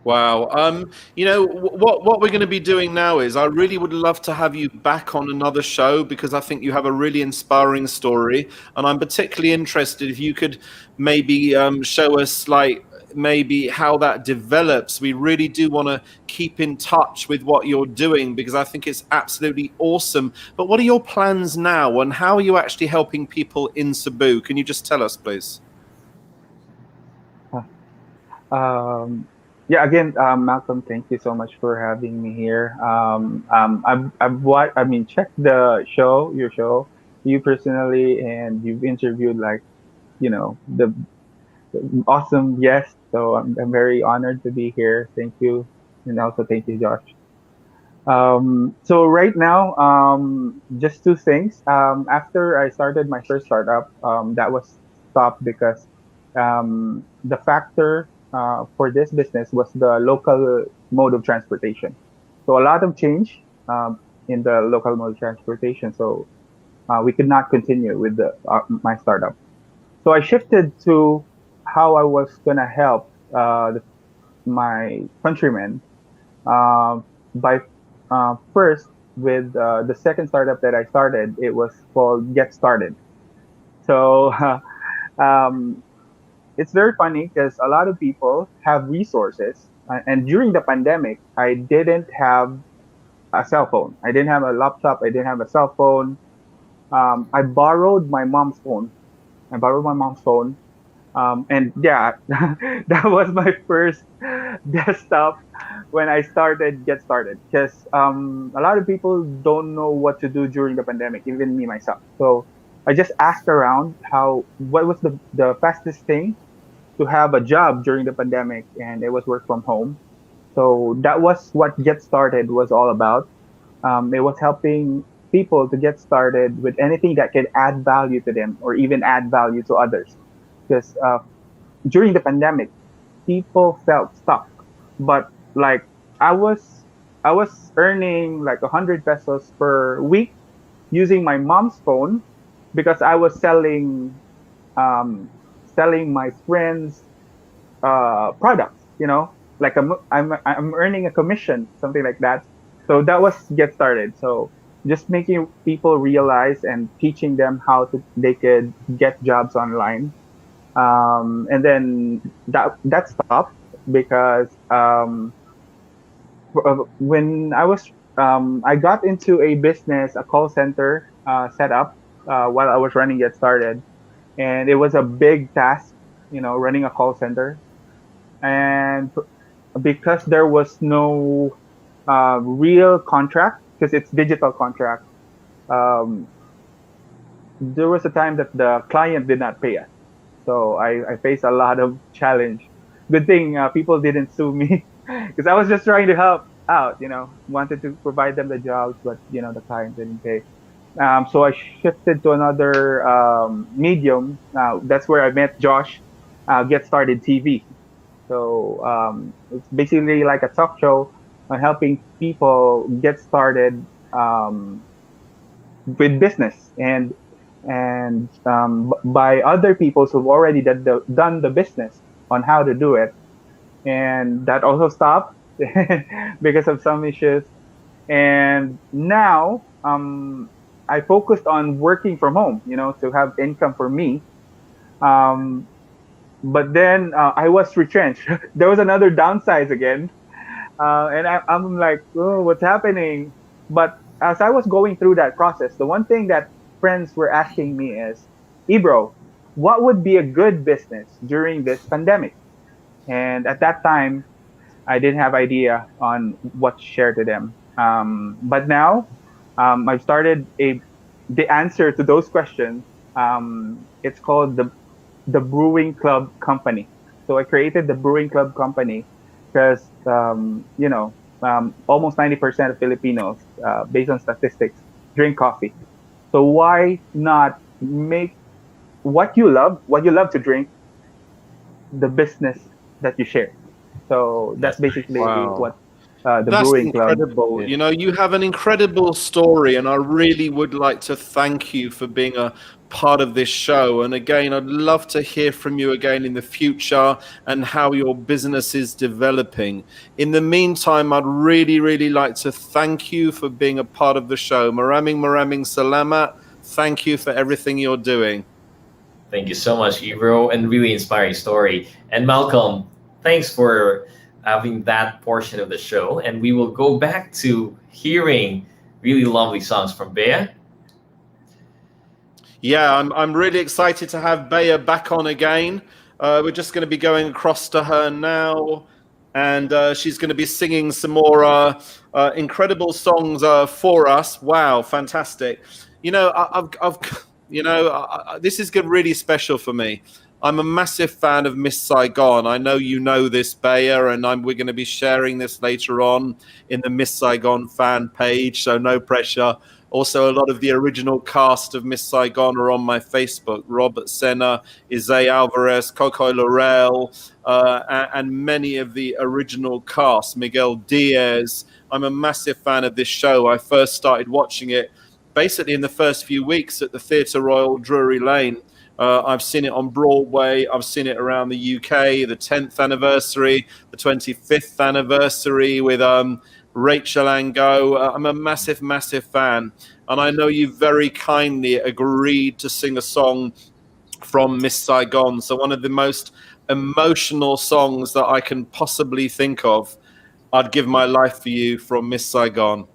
[SPEAKER 8] Wow. You know, what we're going to be doing now is, I really would love to have you back on another show, because I think you have a really inspiring story, and I'm particularly interested if you could maybe show us, like, maybe how that develops. We really do want to keep in touch with what you're doing, because I think it's absolutely awesome. But what are your plans now, and how are you actually helping people in Cebu? Can you just tell us, please?
[SPEAKER 10] Yeah, again, Malcolm, thank you so much for having me here. I've checked the show, your show, you personally, and you've interviewed, like, you know, the awesome guest. So I'm very honored to be here. Thank you, and also thank you, Josh. So right now, just two things. After I started my first startup, that was stopped because the factor for this business was the local mode of transportation. So a lot of change in the local mode of transportation. So we could not continue with my startup. So I shifted to how I was gonna help my countrymen by first with the second startup that I started. It was called Get Started. So um, it's very funny because a lot of people have resources, and during the pandemic, I didn't have a cell phone. I didn't have a laptop. I didn't have a cell phone. I borrowed my mom's phone. I borrowed my mom's phone. And yeah, that was my first desktop when I started Get Started, because a lot of people don't know what to do during the pandemic, even me myself. So I just asked around what was the fastest thing to have a job during the pandemic, and it was work from home. So that was what Get Started was all about. It was helping people to get started with anything that can add value to them or even add value to others. Because during the pandemic, people felt stuck. But like I was, I was earning like 100 pesos per week using my mom's phone because I was um, selling my friends' products. You know, like I'm earning a commission, something like that. So that was Get Started. So just making people realize and teaching them how they could get jobs online. And then that stopped because when I got into a business, a call center set up while I was running Get Started, and it was a big task, running a call center. And because there was no real contract, because it's digital contract, um, there was a time that the client did not pay us. So I faced a lot of challenge. Good thing people didn't sue me because I was just trying to help out, wanted to provide them the jobs, but the client didn't pay. So I shifted to another medium. That's where I met Josh, Get Started TV. So it's basically like a talk show on helping people get started with business and by other people who've already done the business on how to do it. And that also stopped because of some issues. And now I focused on working from home, to have income for me. Um, but then I was retrenched. There was another downsize again. And I'm like, oh, what's happening? But as I was going through that process, the one thing that friends were asking me is, Ebro, what would be a good business during this pandemic? And at that time, I didn't have idea on what to share to them. But now, I've started the answer to those questions. It's called the Brewing Club Company. So I created the Brewing Club Company because almost 90% of Filipinos, based on statistics, drink coffee. So why not make what you love to drink, the business that you share? So that's basically
[SPEAKER 8] Wow.
[SPEAKER 10] what the
[SPEAKER 8] That's
[SPEAKER 10] Brewing Club
[SPEAKER 8] incredible.
[SPEAKER 10] is.
[SPEAKER 8] You have an incredible story, and I really would like to thank you for being a part of this show. And again, I'd love to hear from you again in the future and how your business is developing. In the meantime, I'd really, really like to thank you for being a part of the show. Maraming salamat. Thank you for everything you're doing.
[SPEAKER 9] Thank you so much, Ebro, and really inspiring story. And Malcolm, thanks for having that portion of the show. And we will go back to hearing really lovely songs from Bea.
[SPEAKER 8] Yeah, I'm really excited to have Bea back on again. We're just going to be going across to her now, and she's going to be singing some more incredible songs for us. Wow, fantastic! This is really special for me. I'm a massive fan of Miss Saigon. I know you know this, Bea, and we're going to be sharing this later on in the Miss Saigon fan page, so no pressure. Also, a lot of the original cast of Miss Saigon are on my Facebook. Robert Senna, Isaiah Alvarez, Coco Laurel, and many of the original cast. Miguel Diaz. I'm a massive fan of this show. I first started watching it basically in the first few weeks at the Theatre Royal Drury Lane. I've seen it on Broadway. I've seen it around the UK, the 10th anniversary, the 25th anniversary with Rachel Ango. I'm a massive, massive fan. And I know you very kindly agreed to sing a song from Miss Saigon. So one of the most emotional songs that I can possibly think of. I'd Give My Life for You from Miss Saigon.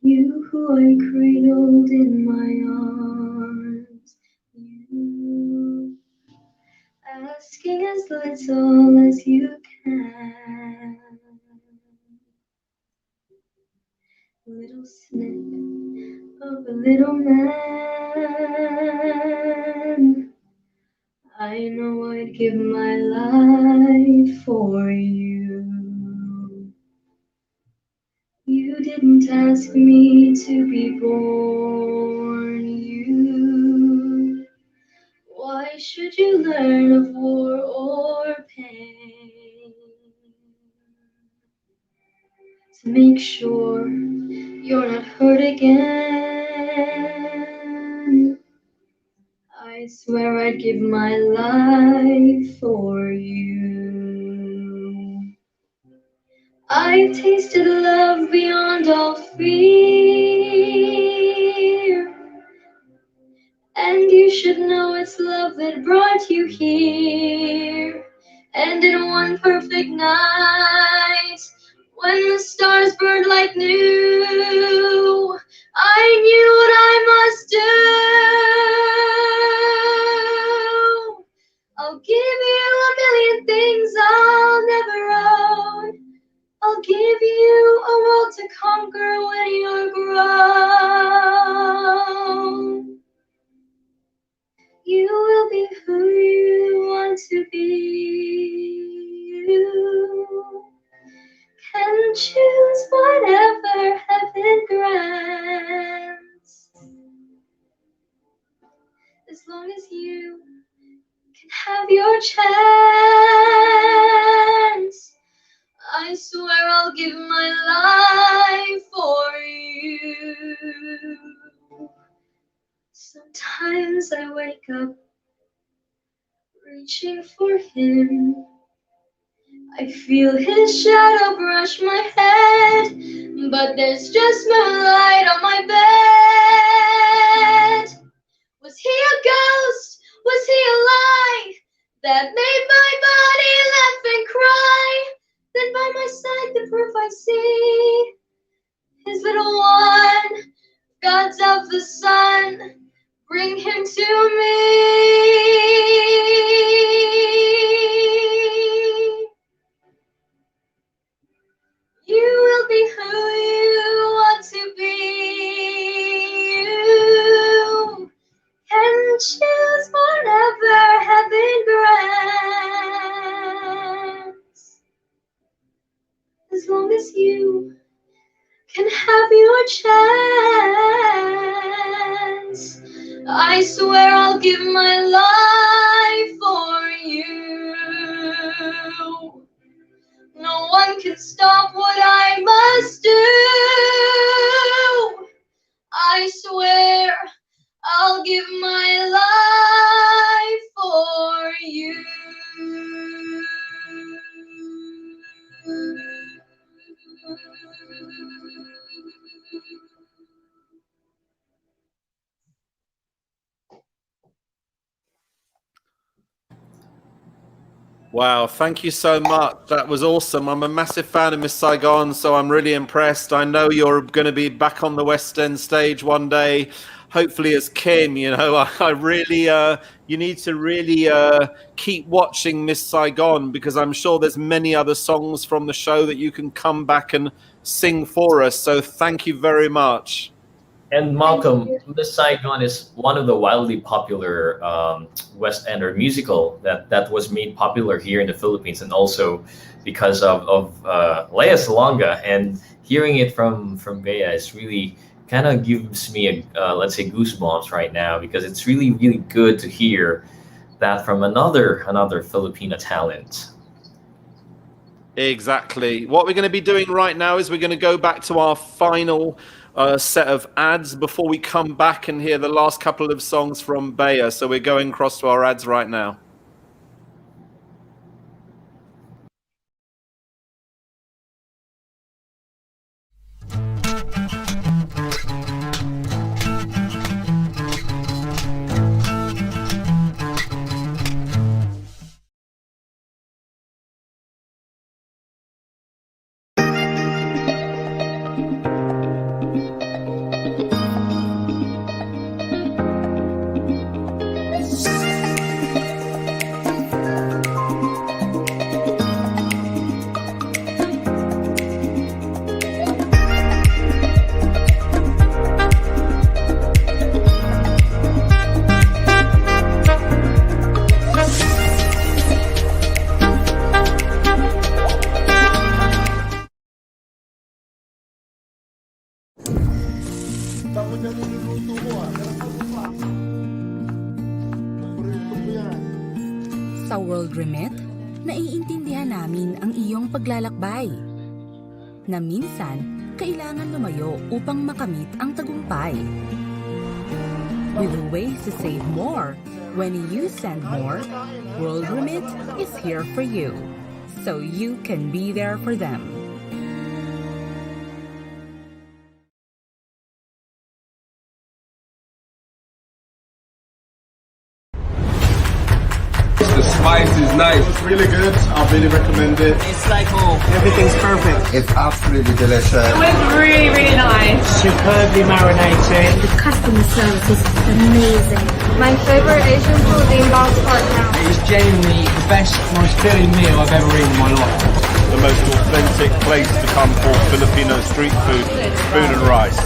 [SPEAKER 5] You who I cradled in my arms, you asking as little as you can. Little snip of a little man. I know I'd give my life for you. You didn't ask me to be born. Why should you learn of war or pain? make sure you're not hurt again. I swear I'd give my life for you. I've tasted love beyond all fear, and you should know it's love that brought you here. And in one perfect night, when the stars burned like new, I knew what I must do. I'll give you a million things I'll never own. I'll give you a world to conquer when you're grown. You will be who you want to be. You can choose whatever heaven grants, as long as you can have your chance. I swear I'll give my life for you. Sometimes I wake up reaching for him. I feel his shadow brush my head, but there's just moonlight on my bed. Was he a ghost? Was he a lie that made my body laugh and cry? Then by my side the proof I see, his little one, gods of the sun, bring him to me. You will be who you want to be. You can choose whatever heaven grants, as long as you can have your chance. I swear I'll give my life for you. No one can stop what I must do. I swear I'll give my life for you.
[SPEAKER 8] Wow, thank you so much. That was awesome. I'm a massive fan of Miss Saigon, so I'm really impressed. I know you're going to be back on the West End stage one day, hopefully as Kim. You know, I really, you need to really keep watching Miss Saigon, because I'm sure there's many other songs from the show that you can come back and sing for us. So thank you very much.
[SPEAKER 9] And Malcolm, Miss Saigon is one of the wildly popular West Ender musical that was made popular here in the Philippines, and also because of Lea Salonga. And hearing it from Bea is really kind of gives me a let's say goosebumps right now, because it's really good to hear that from another Filipina talent.
[SPEAKER 8] Exactly. What we're going to be doing right now is we're going to go back to our final set of ads before we come back and hear the last couple of songs from Bea. So we're going across to our ads right now.
[SPEAKER 1] Sa World Remit, naiintindihan namin ang iyong paglalakbay. Na minsan, kailangan lumayo upang makamit ang tagumpay. With ways to save more, when you send more, World Remit is here for you, so you can be there for them.
[SPEAKER 2] The spice is nice.
[SPEAKER 3] It's really good. I really recommend it.
[SPEAKER 4] It's like home. Everything's perfect.
[SPEAKER 14] It's absolutely delicious.
[SPEAKER 6] It was really, really nice.
[SPEAKER 4] Superbly marinated.
[SPEAKER 7] The customer service is amazing.
[SPEAKER 5] My favorite Asian food in Bangkok now.
[SPEAKER 4] It was genuinely the best, most filling meal I've ever eaten in my life.
[SPEAKER 3] The most authentic place to come for Filipino street food, spoon and rice.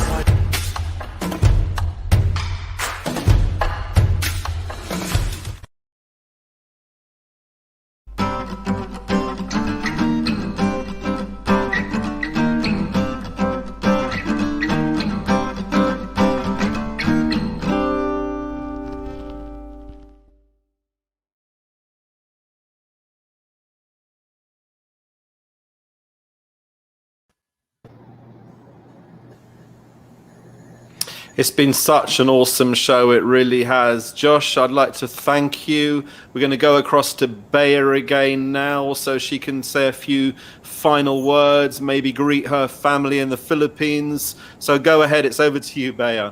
[SPEAKER 8] It's been such an awesome show, it really has. Josh, I'd like to thank you. We're going to go across to Bea again now so she can say a few final words, maybe greet her family in the Philippines. So go ahead, it's over to you, Bea.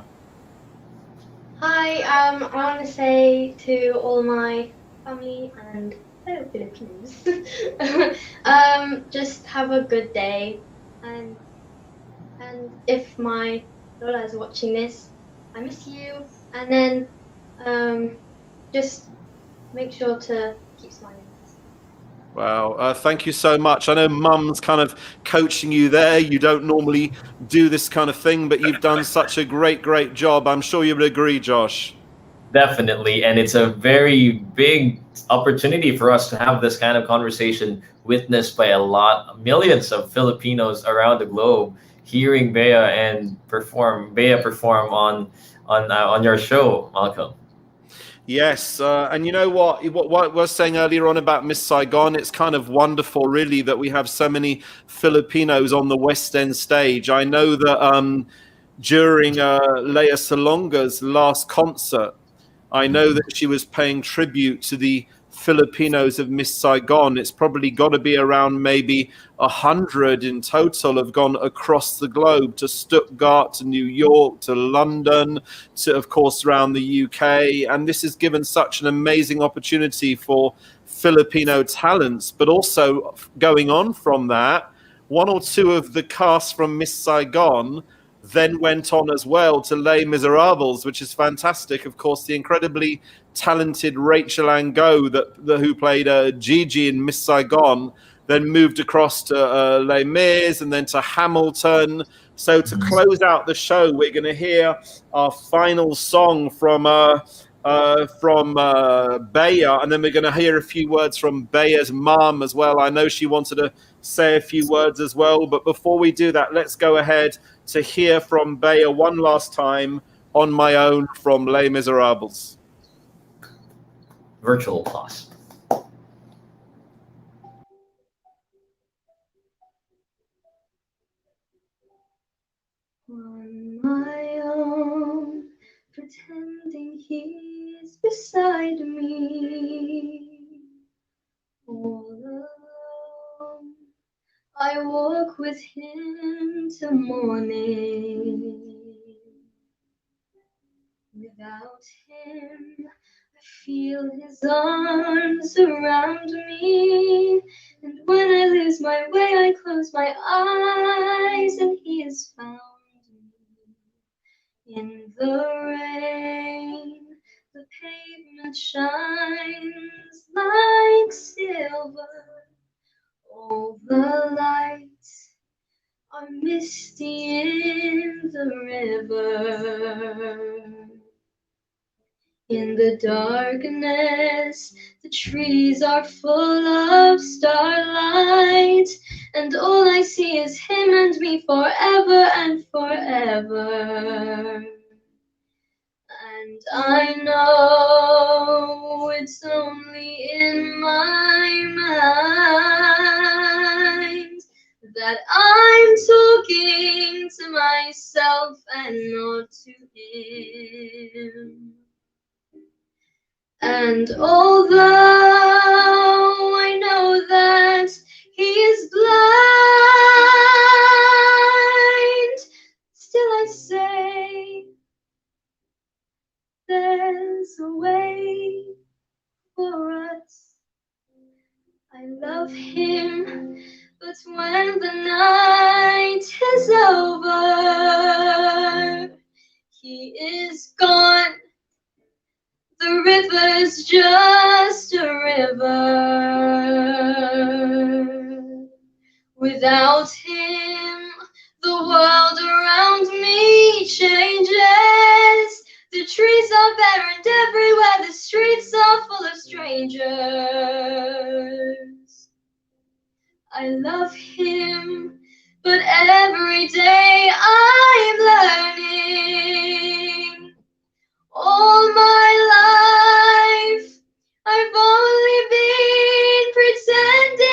[SPEAKER 5] Hi, I want to say to all my family and fellow Filipinos, just have a good day, and if my Lola is watching this, I miss you, and then just make sure to keep smiling.
[SPEAKER 8] Wow, thank you so much. I know Mum's kind of coaching you there. You don't normally do this kind of thing, but you've done such a great job. I'm sure you would agree, Josh.
[SPEAKER 9] Definitely, and it's a very big opportunity for us to have this kind of conversation witnessed by millions of Filipinos around the globe, hearing Bea perform on your show, Malcolm.
[SPEAKER 8] Yes, and you know what I was saying earlier on about Miss Saigon, it's kind of wonderful really that we have so many Filipinos on the West End stage. I know that during Lea Salonga's last concert, I know that she was paying tribute to the Filipinos of Miss Saigon. It's probably got to be around maybe 100 in total have gone across the globe to Stuttgart, to New York, to London, to, of course, around the UK. And this has given such an amazing opportunity for Filipino talents. But also going on from that, one or two of the cast from Miss Saigon then went on as well to Les Miserables, which is fantastic. Of course, the incredibly talented Rachel Angot, who played Gigi in Miss Saigon, then moved across to Les Mis and then to Hamilton. So to close out the show, we're going to hear our final song from Bea, and then we're going to hear a few words from Bea's mum as well. I know she wanted to say a few words as well, but before we do that, let's go ahead to hear from Bea one last time, On My Own from Les Miserables.
[SPEAKER 9] Virtual applause.
[SPEAKER 5] On my own, pretending he's beside me. All alone, I walk with him till morning. Without him, I feel his arms around me. And when I lose my way, I close my eyes, and he has found me. In the rain, the pavement shines like silver. All the lights are misty in the river. In the darkness, the trees are full of starlight, and all I see is him and me forever and forever. And I know it's only in my mind that I'm talking to myself and not to him. And although I know that he is blind, still I say there's a way for us. I love him, but when the night is over, he is gone. The river's just a river. Without him, the world around me changes. The trees are barren everywhere, the streets are full of strangers. I love him, but every day I'm learning. All my life, I've only been pretending.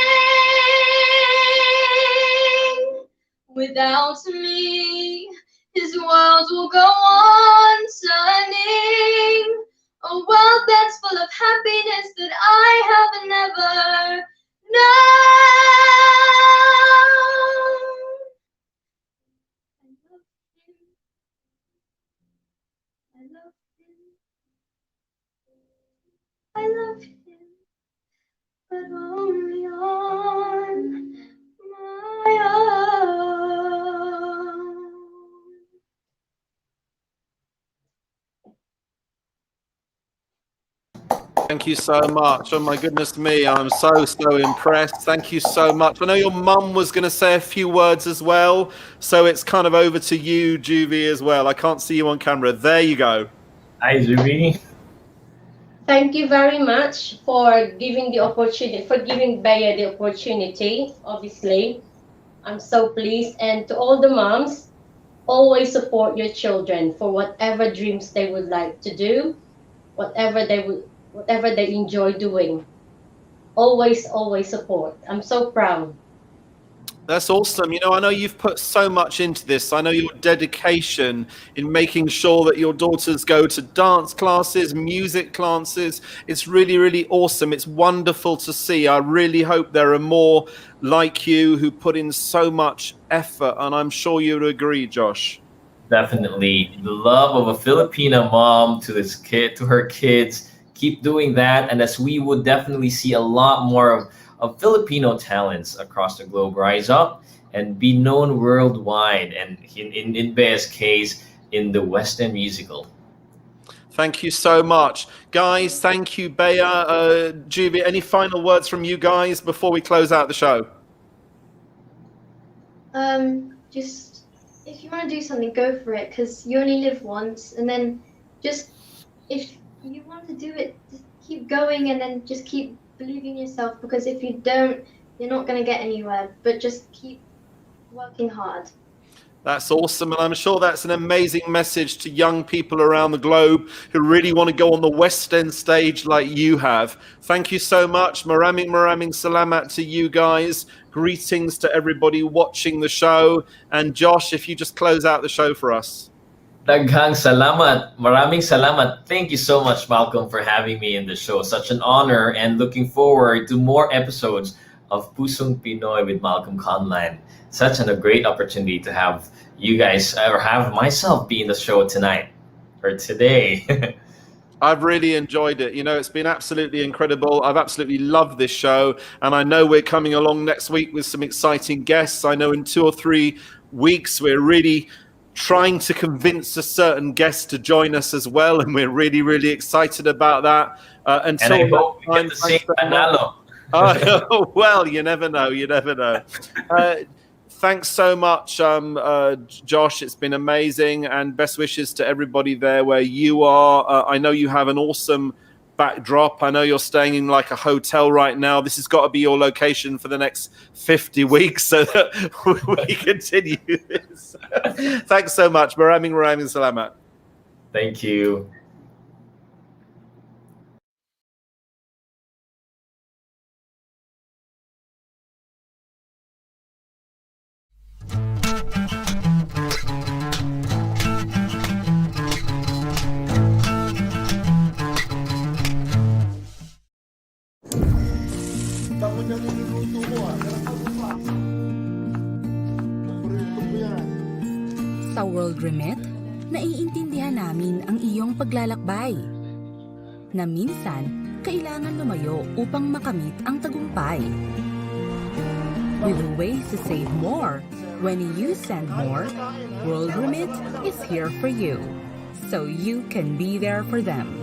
[SPEAKER 5] Without me, his world will go on turning. A world that's full of happiness that I have never known. I love him, but only on my own.
[SPEAKER 8] Thank you so much. Oh my goodness me, I'm so impressed. Thank you so much. I know your mum was going to say a few words as well, so it's kind of over to you, Juvie, as well. I can't see you on camera. There you go.
[SPEAKER 9] Hi, Juvie.
[SPEAKER 14] Thank you very much for giving the opportunity, for giving Bea the opportunity, obviously. I'm so pleased. And to all the moms, always support your children for whatever dreams they would like to do, whatever they enjoy doing. Always support. I'm so proud.
[SPEAKER 8] That's awesome. You know, I know you've put so much into this. I know your dedication in making sure that your daughters go to dance classes, music classes. It's really, really awesome. It's wonderful to see. I really hope there are more like you who put in so much effort. And I'm sure you'd agree, Josh.
[SPEAKER 9] Definitely. The love of a Filipino mom to her kids. Keep doing that. And as we would definitely see a lot more of Filipino talents across the globe rise up and be known worldwide, and in Bea's case, in the Western musical.
[SPEAKER 8] Thank you so much. Guys, thank you, Bea. Juvie, any final words from you guys before we close out the show?
[SPEAKER 5] Just, if you want to do something, go for it, because you only live once. And then just, if you want to do it, just keep going, and then just keep believing in yourself, because if you don't, you're not going to get anywhere. But just keep working hard.
[SPEAKER 8] That's awesome, and I'm sure that's an amazing message to young people around the globe who really want to go on the West End stage like you have. Thank you so much. Maraming salamat to you guys. Greetings to everybody watching the show. And Josh, if you just close out the show for us.
[SPEAKER 9] Daghang salamat. Maraming salamat. Thank you so much, Malcolm, for having me in the show. Such an honor, and looking forward to more episodes of Pusong Pinoy with Malcolm Conlan. Such a great opportunity to have you guys, or have myself, be in the show tonight or today.
[SPEAKER 8] I've really enjoyed it. You know, it's been absolutely incredible. I've absolutely loved this show. And I know we're coming along next week with some exciting guests. I know in 2 or 3 weeks, we're really trying to convince a certain guest to join us as well. And we're really, really excited about that.
[SPEAKER 9] And I hope we get to sing Panalo.
[SPEAKER 8] Oh, well, you never know. You never know. Thanks so much, Josh. It's been amazing, and best wishes to everybody there where you are. I know you have an awesome backdrop. I know you're staying in like a hotel right now. This has got to be your location for the next 50 weeks so that we continue this. Thanks so much. Maraming salamat.
[SPEAKER 9] Thank you.
[SPEAKER 1] World Remit, naiintindihan namin ang iyong paglalakbay. Na minsan, kailangan lumayo upang makamit ang tagumpay. With ways to save more, when you send more, World Remit is here for you, so you can be there for them.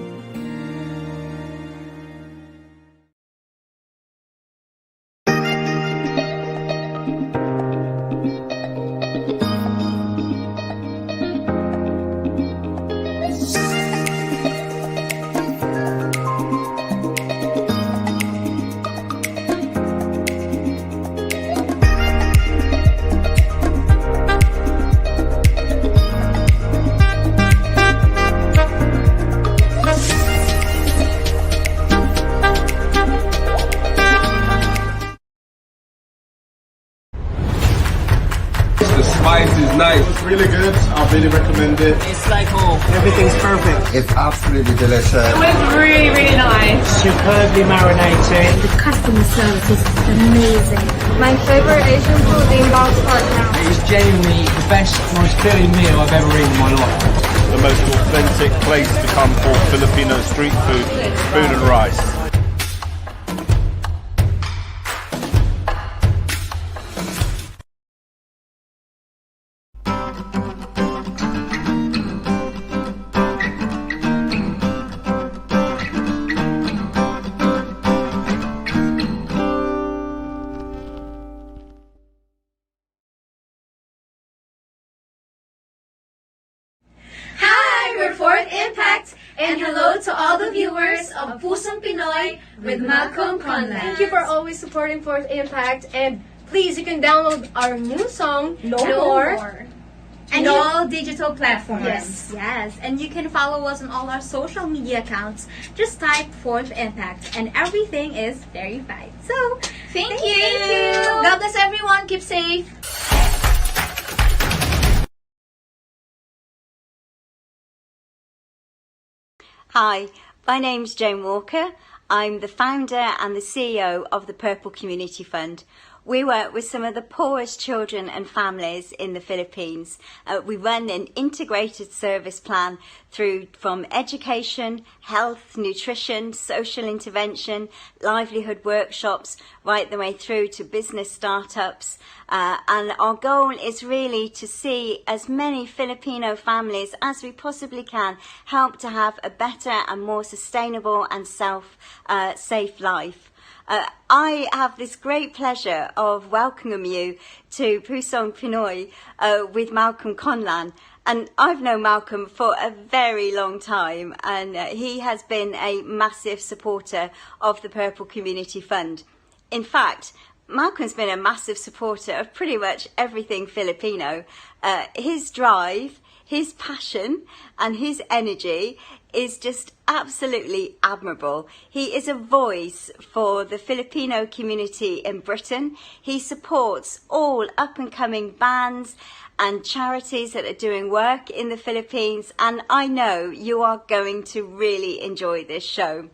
[SPEAKER 2] The spice is nice.
[SPEAKER 3] It's really good. I really recommend it.
[SPEAKER 4] It's like home. Everything's perfect.
[SPEAKER 15] It's absolutely delicious.
[SPEAKER 6] It was really, really nice.
[SPEAKER 4] Superbly marinated.
[SPEAKER 7] The customer service is amazing.
[SPEAKER 5] My favorite Asian food in Bangkok now.
[SPEAKER 4] It was genuinely the best, most filling meal I've ever eaten in my life.
[SPEAKER 3] The most authentic place to come for Filipino street food, spoon and rice.
[SPEAKER 16] Hi, we're Fourth Impact, and hello to all the viewers of Pusong Pinoy with Malcolm Conlan.
[SPEAKER 17] Thank you for always supporting Fourth Impact, and please, you can download our new song, No More.
[SPEAKER 16] And all digital platforms.
[SPEAKER 17] Yes, and you can follow us on all our social media accounts. Just type Fourth Impact, and everything is verified. So,
[SPEAKER 16] Thank you.
[SPEAKER 17] God bless everyone. Keep safe.
[SPEAKER 18] Hi, my name's Jane Walker. I'm the founder and the CEO of the Purple Community Fund. We work with some of the poorest children and families in the Philippines. We run an integrated service plan from education, health, nutrition, social intervention, livelihood workshops, right the way through to business startups. And our goal is really to see as many Filipino families as we possibly can help to have a better and more sustainable and safe life. I have this great pleasure of welcoming you to Pusong Pinoy with Malcolm Conlan. And I've known Malcolm for a very long time, and he has been a massive supporter of the Purple Community Fund. In fact, Malcolm's been a massive supporter of pretty much everything Filipino. His drive, his passion and his energy is just absolutely admirable. He is a voice for the Filipino community in Britain. He supports all up-and-coming bands and charities that are doing work in the Philippines, and I know you are going to really enjoy this show.